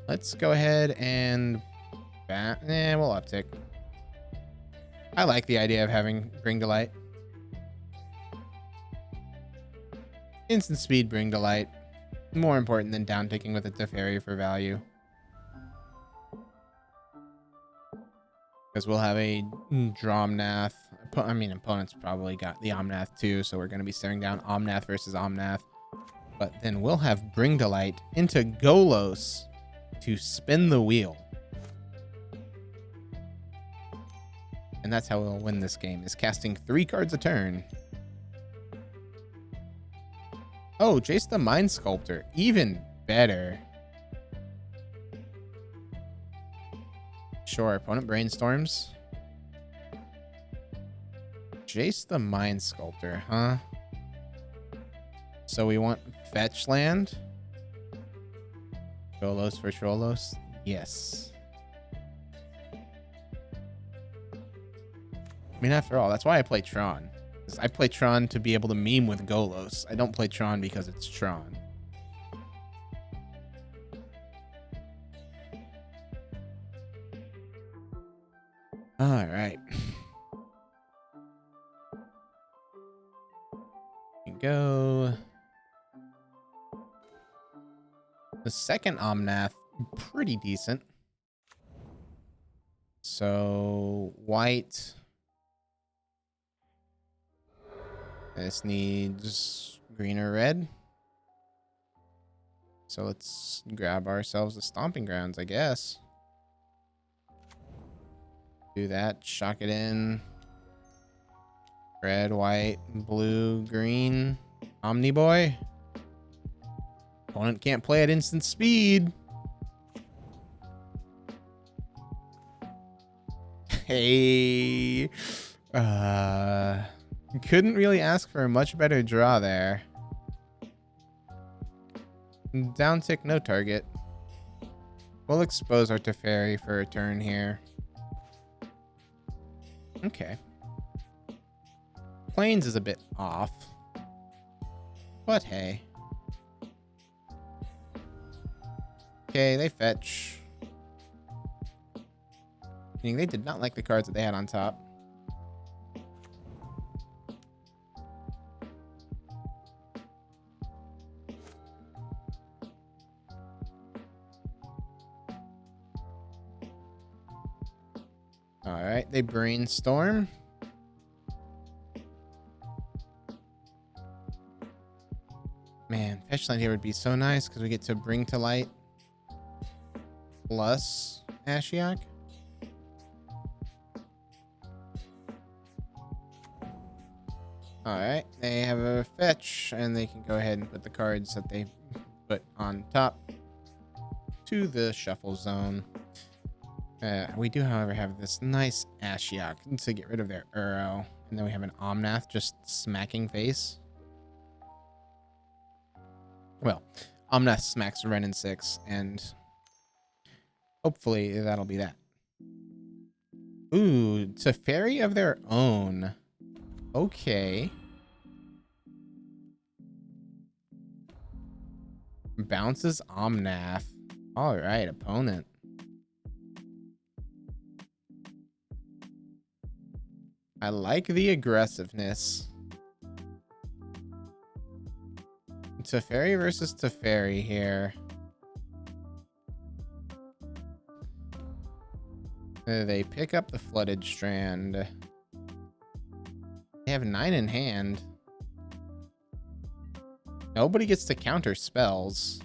Let's go ahead and we'll uptick. I like the idea of having Bring Delight. Instant speed Bring Delight. More important than downticking with a Teferi for value. Because we'll have a Dromnath. I mean, opponents probably got the Omnath too, so we're going to be staring down Omnath versus Omnath. But then we'll have Bring Delight into Golos to spin the wheel. And that's how we'll win this game, is casting 3 cards a turn. Oh, Jace the Mind Sculptor. Even better. Sure, opponent brainstorms. Jace the Mind Sculptor, huh? So we want fetch land. Cholos for Cholos. Yes. I mean, after all, that's why I play Tron. I play Tron to be able to meme with Golos. I don't play Tron because it's Tron. All right. Here we go. The second Omnath, pretty decent. So, white. This needs green or red. So let's grab ourselves the Stomping Grounds, I guess. Do that, shock it in. Red, white, blue, green. Omni Boy. Opponent can't play at instant speed. Hey. Couldn't really ask for a much better draw there. Down tick, no target. We'll expose our Teferi for a turn here. Okay. Plains is a bit off. But hey. Okay, they fetch. Meaning they did not like the cards that they had on top. Alright, they brainstorm. Man, Fetchland here would be so nice because we get to bring to light plus Ashiok. Alright, they have a fetch and they can go ahead and put the cards that they put on top to the shuffle zone. We do, however, have this nice Ashiok to get rid of their Uro. And then we have an Omnath just smacking face. Well, Omnath smacks Ren in 6, and hopefully that'll be that. Ooh, Teferi of their own. Okay. Bounces Omnath. All right, opponent. I like the aggressiveness. Teferi versus Teferi here. They pick up the Flooded Strand. They have 9 in hand. Nobody gets to counter spells,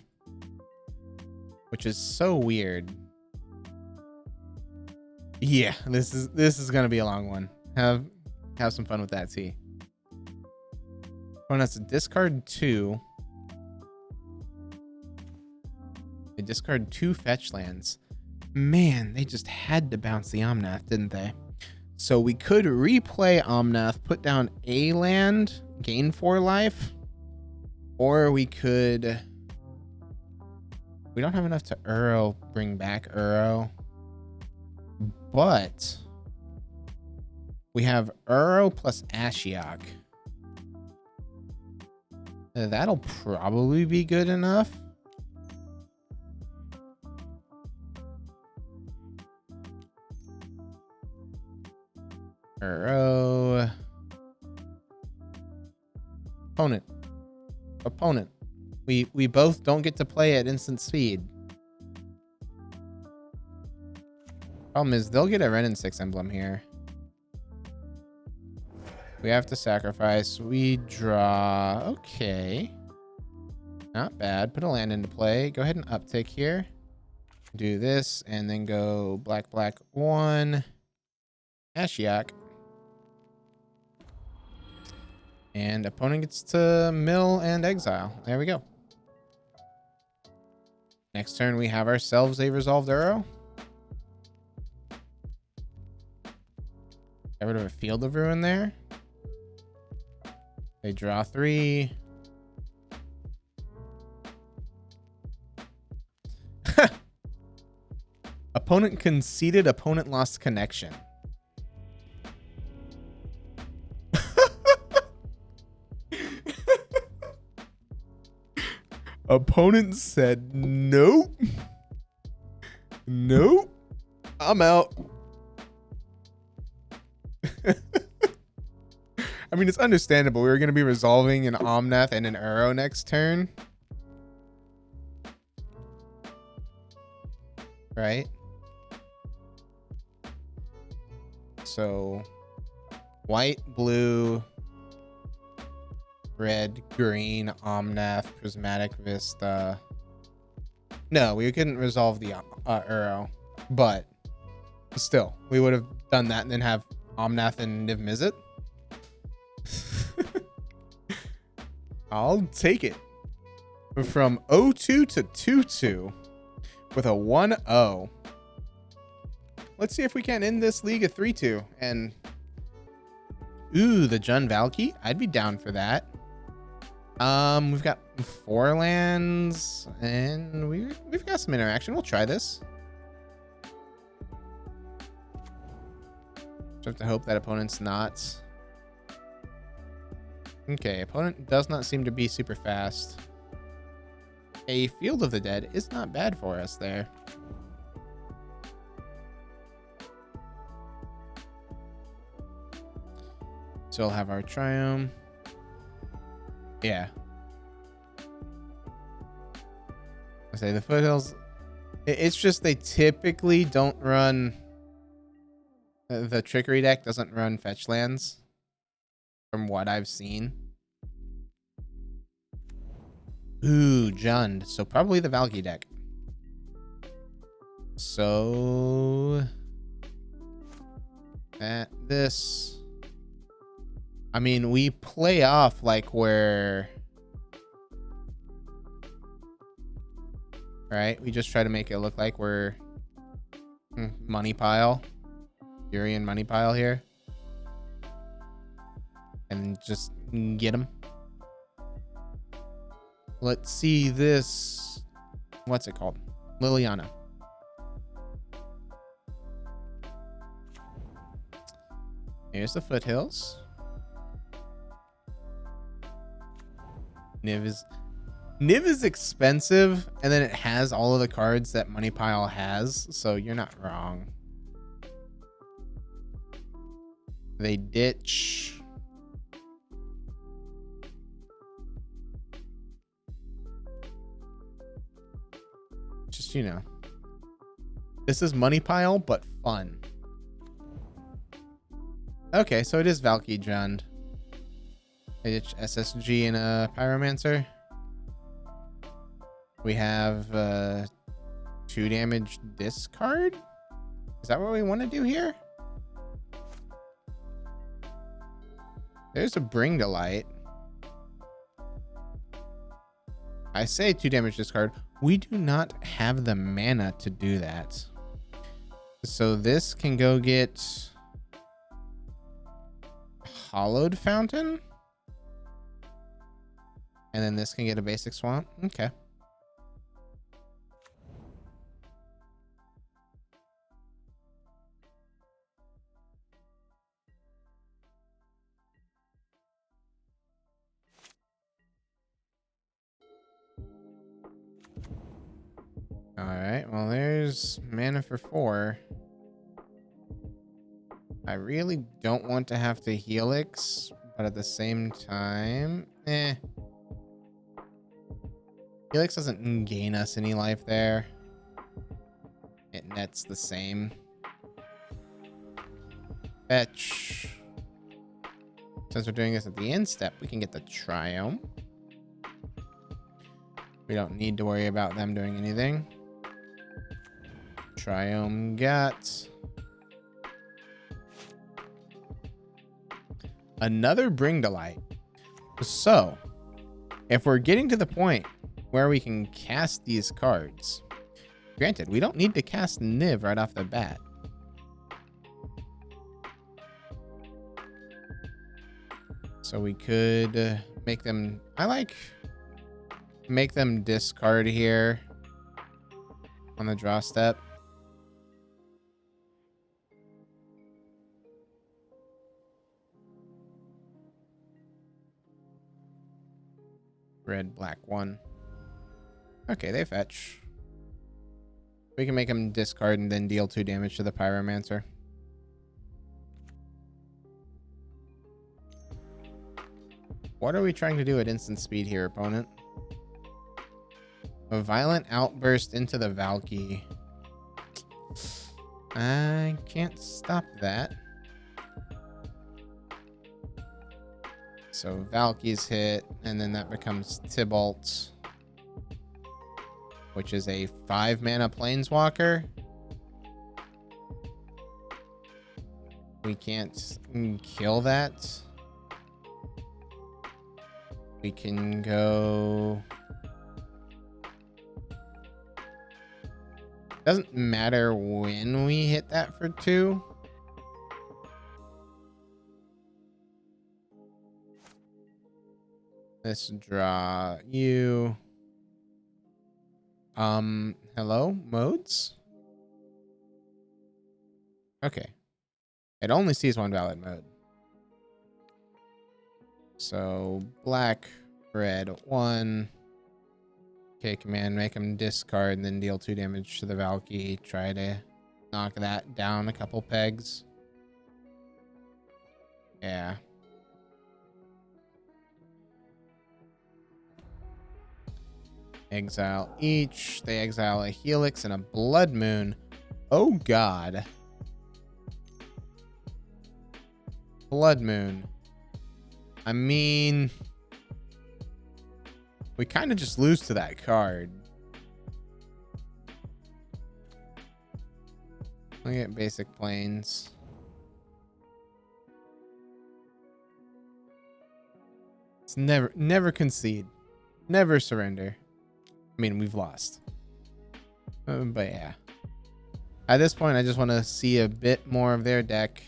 which is so weird. Yeah, this is gonna be a long one. Have some fun with that, T. One has to discard 2. They discard 2 fetch lands. Man, they just had to bounce the Omnath, didn't they? So we could replay Omnath, put down a land, gain 4 life. Or we could... We don't have enough to Uro, bring back Uro. But... we have Uro plus Ashiok. That'll probably be good enough. Uro. Opponent. We both don't get to play at instant speed. Problem is, they'll get a Ren in 6 emblem here. We have to sacrifice. We draw. Okay. Not bad. Put a land into play. Go ahead and uptick here. Do this, and then go black, 1. Ashiok. And opponent gets to mill and exile. There we go. Next turn, we have ourselves a resolved Uro. Get rid of a Field of Ruin there. They draw 3. Opponent conceded, opponent lost connection. Opponent said, nope. Nope. I'm out. I mean, it's understandable. We were going to be resolving an Omnath and an Uro next turn. Right? So, white, blue, red, green, Omnath, Prismatic Vista. No, we couldn't resolve the Uro, but still, we would have done that and then have Omnath and Niv Mizzet. I'll take it. From 0-2 to 2-2 with a 1-0. Let's see if we can end this league at 3-2. And ooh, the Jund Valky. I'd be down for that. We've got 4 lands and we've got some interaction. We'll try this. Just have to hope that opponent's not. Okay, opponent does not seem to be super fast. A Field of the Dead is not bad for us there. Still have our Triumph. Yeah. I say the Foothills. It's just they typically don't run. The Trickery deck doesn't run fetch lands. From what I've seen. Ooh, Jund. So probably the Valky deck. So at this. I mean, we play off like we're right. We just try to make it look like we're money pile, Urian money pile here, and just get them. Let's see this. What's it called? Liliana. Here's the Foothills. Niv is expensive, and then it has all of the cards that Money Pile has, so you're not wrong. They ditch. Just, you know. This is Money Pile, but fun. Okay, so it is Valky Jund. I ditch SSG and a Pyromancer. We have 2 damage discard. Is that what we want to do here? There's a Bring to Light. I say 2 damage discard. We do not have the mana to do that. So this can go get Hollowed Fountain. And then this can get a basic swamp. Okay. All right. Well, there's mana for 4. I really don't want to have to Helix, but at the same time, Helix doesn't gain us any life there. It nets the same. Fetch. Since we're doing this at the end step, we can get the Triumph. We don't need to worry about them doing anything. Triumph got another Bring to Light. So, if we're getting to the point where we can cast these cards, granted, we don't need to cast Niv right off the bat. So we could make them, make them discard here on the draw step. red, black 1. Okay, they fetch. We can make them discard and then deal 2 damage to the Pyromancer. What are we trying to do at instant speed here, opponent? A violent outburst into the Valky. I can't stop that. So Valky's hit, and then that becomes Tybalt, which is a 5-mana Planeswalker. We can't kill that. We can go... Doesn't matter when we hit that for 2. Let's draw you. Hello, modes? Okay. It only sees 1 valid mode. So, black, red, 1. Okay, command, make him discard and then deal 2 damage to the Valky. Try to knock that down a couple pegs. Yeah. Exile each. They exile a Helix and a Blood Moon. Oh, God. Blood Moon. I mean... we kind of just lose to that card. Look at basic planes. It's never concede. Never surrender. I mean, we've lost. But yeah. At this point, I just want to see a bit more of their deck.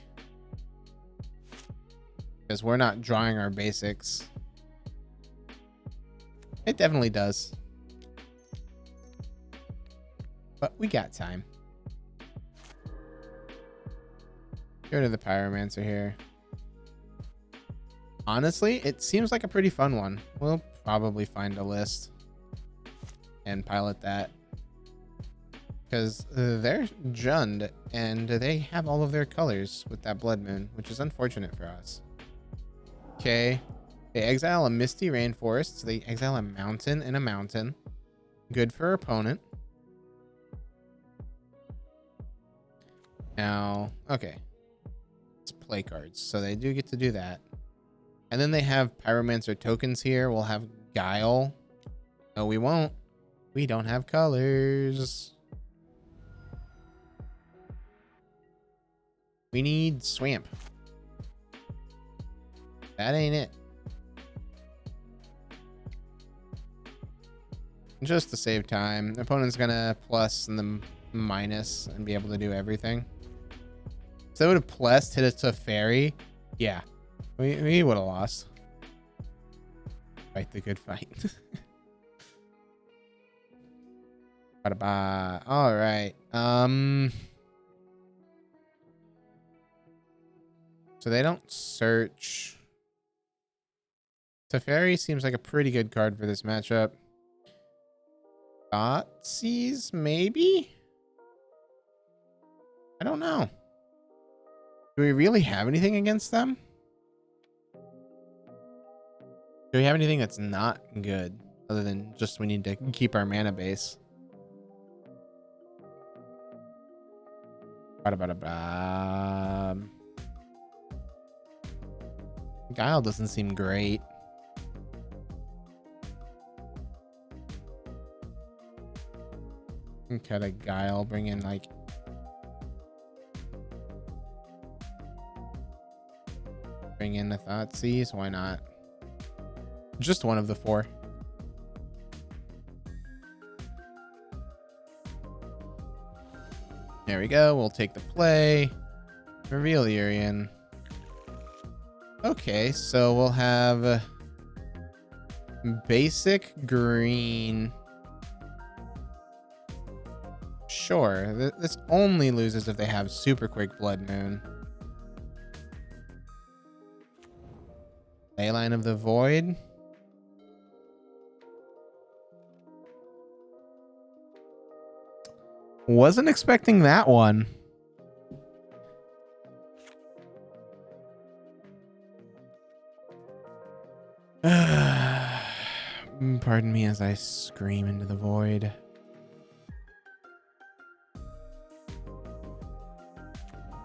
Because we're not drawing our basics. It definitely does. But we got time. Go to the Pyromancer here. Honestly, it seems like a pretty fun one. We'll probably find a list and pilot that. Because they're Jund and they have all of their colors with that Blood Moon, which is unfortunate for us. Okay. They exile a Misty Rainforest, so they exile a mountain and a mountain. Good for our opponent. Now, okay. Let's play cards. So they do get to do that. And then they have Pyromancer tokens here. We'll have Guile. No, we won't. We don't have colors. We need Swamp. That ain't it. Just to save time. The opponent's gonna plus and then minus and be able to do everything. So they would have plus hit it to Fairy. Yeah. We would have lost. Fight the good fight. Bye-bye. All right. So they don't search. Teferi seems like a pretty good card for this matchup. Thoughtseize, maybe? I don't know. Do we really have anything against them? Do we have anything that's not good? Other than just we need to keep our mana base. Guile doesn't seem great. Cut a Guile, bring in like... bring in the Thoughtseize, why not? Just one of the 4. There we go, we'll take the play. Reveal Urian. Okay, so we'll have... basic green... Sure, this only loses if they have super quick Blood Moon. Leyline of the Void. Wasn't expecting that one. Pardon me as I scream into the void.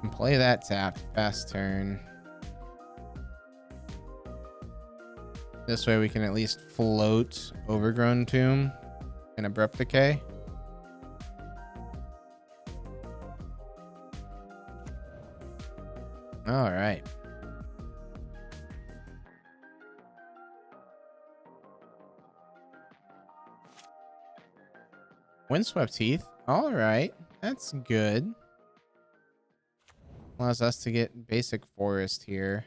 And play that tap. Fast turn. This way we can at least float Overgrown Tomb and Abrupt Decay. All right. Windswept Heath. All right. That's good. Allows us to get basic forest here.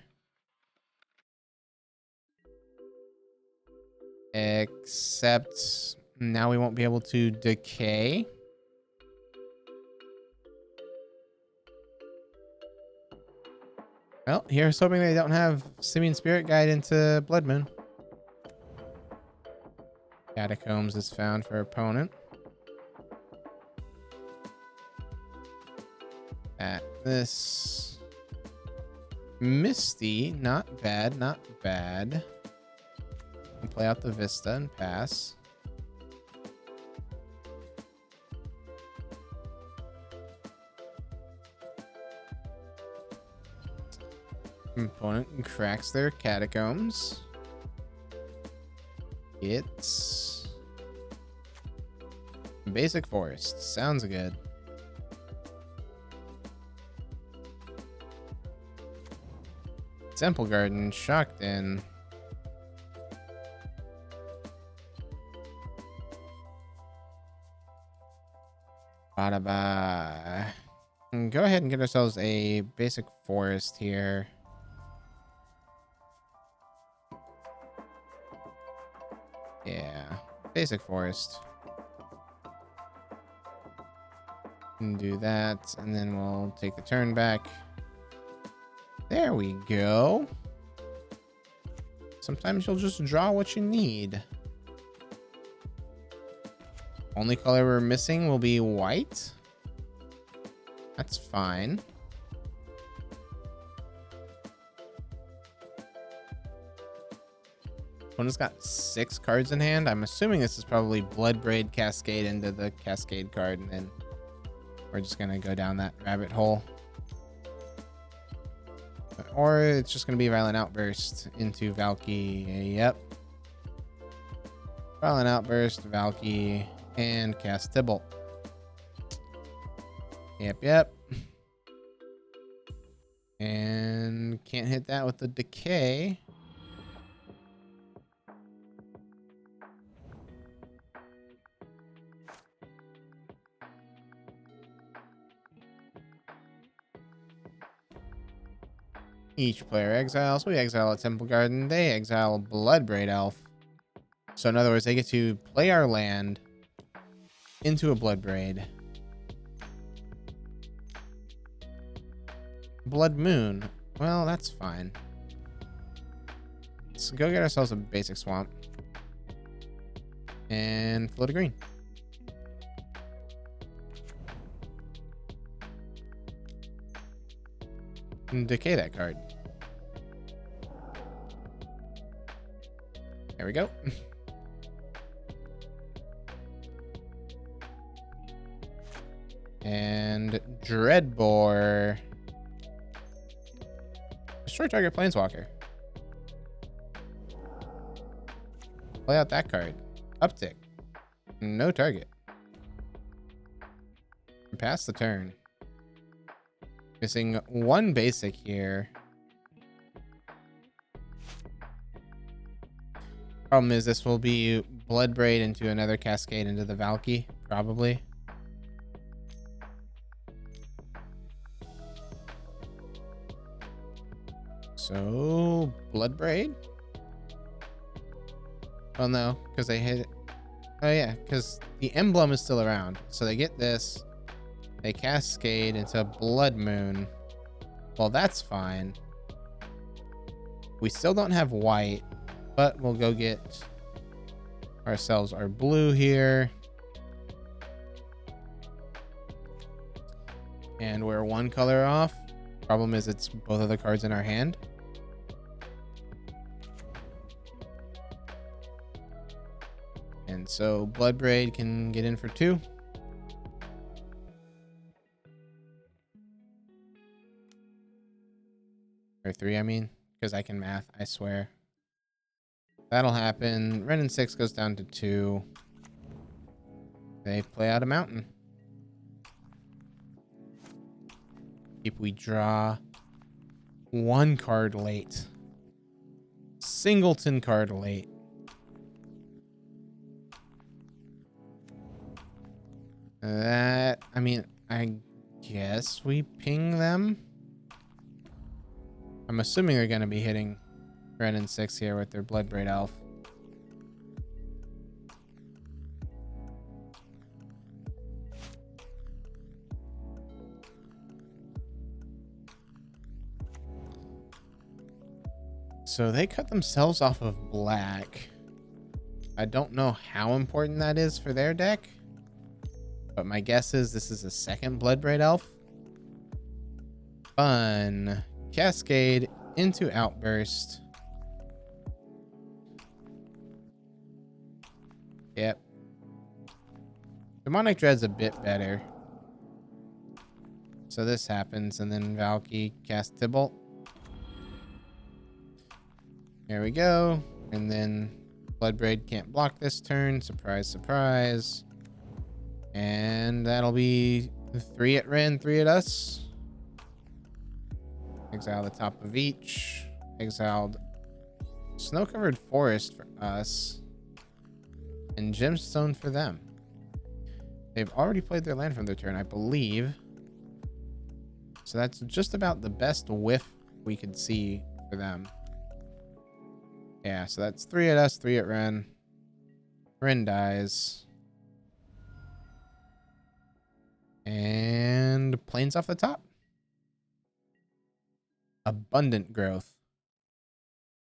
Except now we won't be able to decay. Well, here's hoping they don't have Simian Spirit Guide into Blood Moon. Catacombs is found for opponent. At this Misty, not bad, not bad. We'll play out the Vista and pass. Opponent cracks their Catacombs. It's basic forest. Sounds good. Temple Garden, Shocked in. Bada-ba. Go ahead and get ourselves a basic forest here. Yeah, basic forest. And do that, and then we'll take the turn back. There we go. Sometimes you'll just draw what you need. Only color we're missing will be white. That's fine. Opponent's got 6 cards in hand. I'm assuming this is probably Bloodbraid Cascade into the Cascade card, and then we're just gonna go down that rabbit hole. Or it's just gonna be Violent Outburst into Valky. Yep. Violent Outburst, Valky, and cast Tibble. Yep. And can't hit that with the Decay. Each player exiles. We exile a Temple Garden. They exile Bloodbraid Elf. So in other words, they get to play our land into a Bloodbraid. Blood Moon. Well, that's fine. Let's go get ourselves a basic swamp. And float a green. And decay that card. There we go. And Dreadbore. Destroy target Planeswalker. Play out that card. Uptick. No target. Pass the turn. Missing 1 basic here. Problem is this will be Bloodbraid into another Cascade into the Valky, probably. So, Bloodbraid? Well, no, because they hit it. Oh, yeah, because the emblem is still around. So they get this. They Cascade into Blood Moon. Well, that's fine. We still don't have white, but we'll go get ourselves our blue here. And we're one color off. Problem is it's both of the cards in our hand. And so Bloodbraid can get in for 2. Or 3, I mean, because I can math, I swear. That'll happen. Renin 6 goes down to 2. They play out a mountain. If we draw 1 card late. Singleton card late. That, I mean, I guess we ping them. I'm assuming they're going to be hitting Renin 6 here with their Bloodbraid Elf. So they cut themselves off of black. I don't know how important that is for their deck, but my guess is this is a second Bloodbraid Elf. Fun. Cascade into Outburst. Yep. Demonic Dread's a bit better. So this happens, and then Valky casts Tibalt. There we go. And then Bloodbraid can't block this turn. Surprise, surprise. And that'll be 3 at Ren, 3 at us. Exile the top of each. Exiled Snow-Covered Forest for us. And Gemstone for them. They've already played their land from their turn, I believe. So that's just about the best whiff we could see for them. Yeah, so that's 3 at us, 3 at Ren. Ren dies. And Plains off the top. Abundant Growth.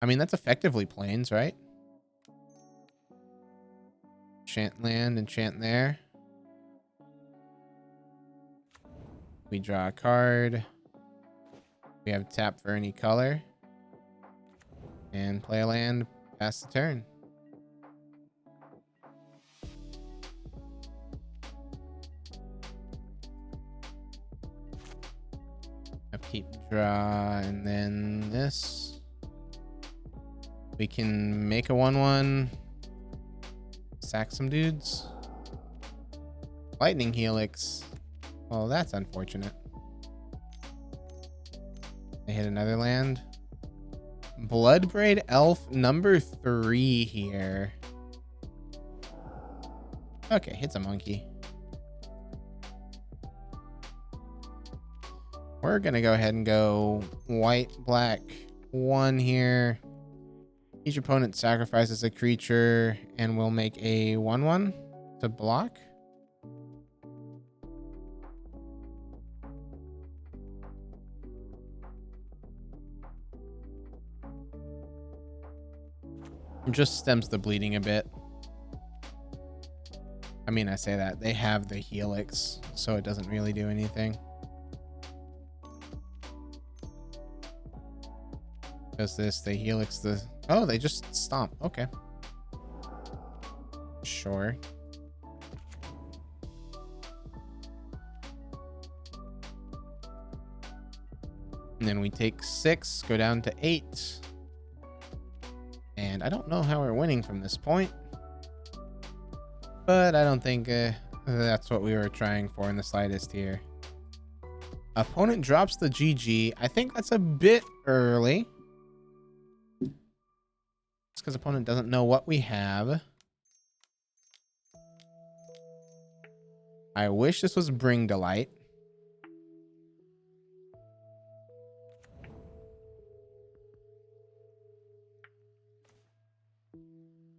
I mean, that's effectively Plains, right? Enchant land, enchant there. We draw a card. We have tap for any color. And play a land, pass the turn. Upkeep, draw, and then this. We can make a 1/1. Sack some dudes. Lightning Helix. Well, that's unfortunate. They hit another land. Bloodbraid Elf number 3 here. Okay, hits a monkey. We're gonna go ahead and go white, black, 1 here. Each opponent sacrifices a creature, and we'll make a 1/1 to block. Just stems the bleeding a bit. I mean, I say that. They have the Helix, so it doesn't really do anything. Does this, they Helix the... Oh, they just stomp. Okay. Sure. And then we take 6, go down to 8. And I don't know how we're winning from this point. But I don't think that's what we were trying for in the slightest here. Opponent drops the GG. I think that's a bit early. It's because opponent doesn't know what we have. I wish this was Bring Delight.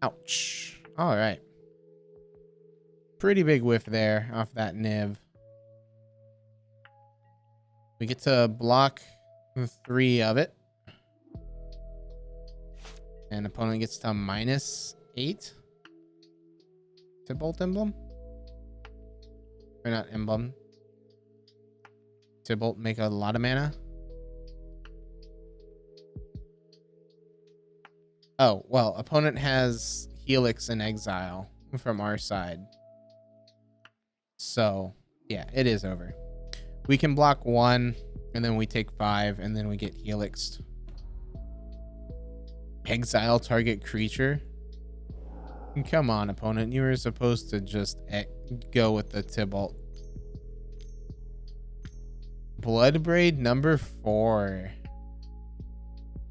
Ouch. All right. Pretty big whiff there off that Niv. We get to block 3 of it. And opponent gets to -8 to Bolt Emblem. Or not Emblem. Tybalt make a lot of mana? Oh, well, opponent has Helix and Exile from our side. So, yeah, it is over. We can block 1, and then we take 5, and then we get Helixed. Exile target creature? Come on, opponent. You were supposed to just go with the Tybalt. Bloodbraid number 4.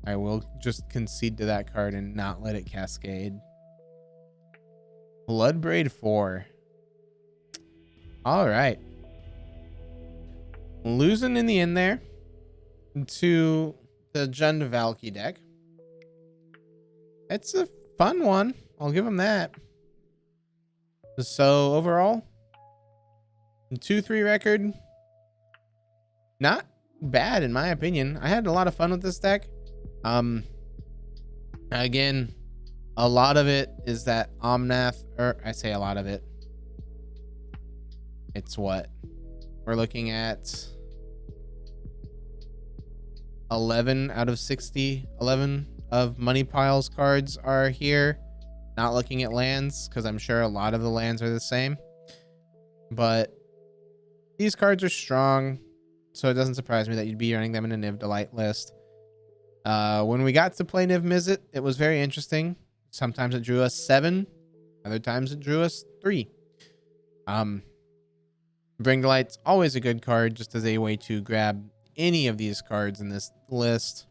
I will just concede to that card and not let it cascade. Bloodbraid 4. All right. Losing in the end there to the Jund Valky deck. It's a fun one. I'll give him that. So overall, 2-3 record. Not bad in my opinion. I had a lot of fun with this deck. Again, a lot of it is that Omnath, or I say a lot of it. It's what? We're looking at 11 out of 60, 11 of Money Pile's cards are here. Not looking at lands, because I'm sure a lot of the lands are the same. But these cards are strong, so it doesn't surprise me that you'd be running them in a Niv Delight list. When we got to play Niv Mizzet, it was very interesting. Sometimes it drew us 7, other times it drew us 3. Bring to Light's always a good card, just as a way to grab any of these cards in this list.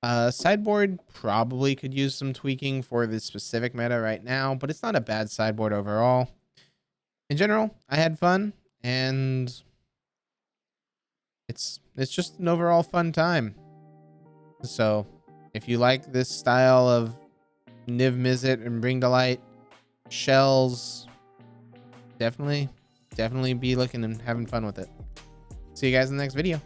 Sideboard probably could use some tweaking for this specific meta right now, but it's not a bad sideboard overall. In general, I had fun, and it's just an overall fun time. So if you like this style of Niv Mizzet and Bring to Light shells, definitely be looking and having fun with it. See you guys in the next video.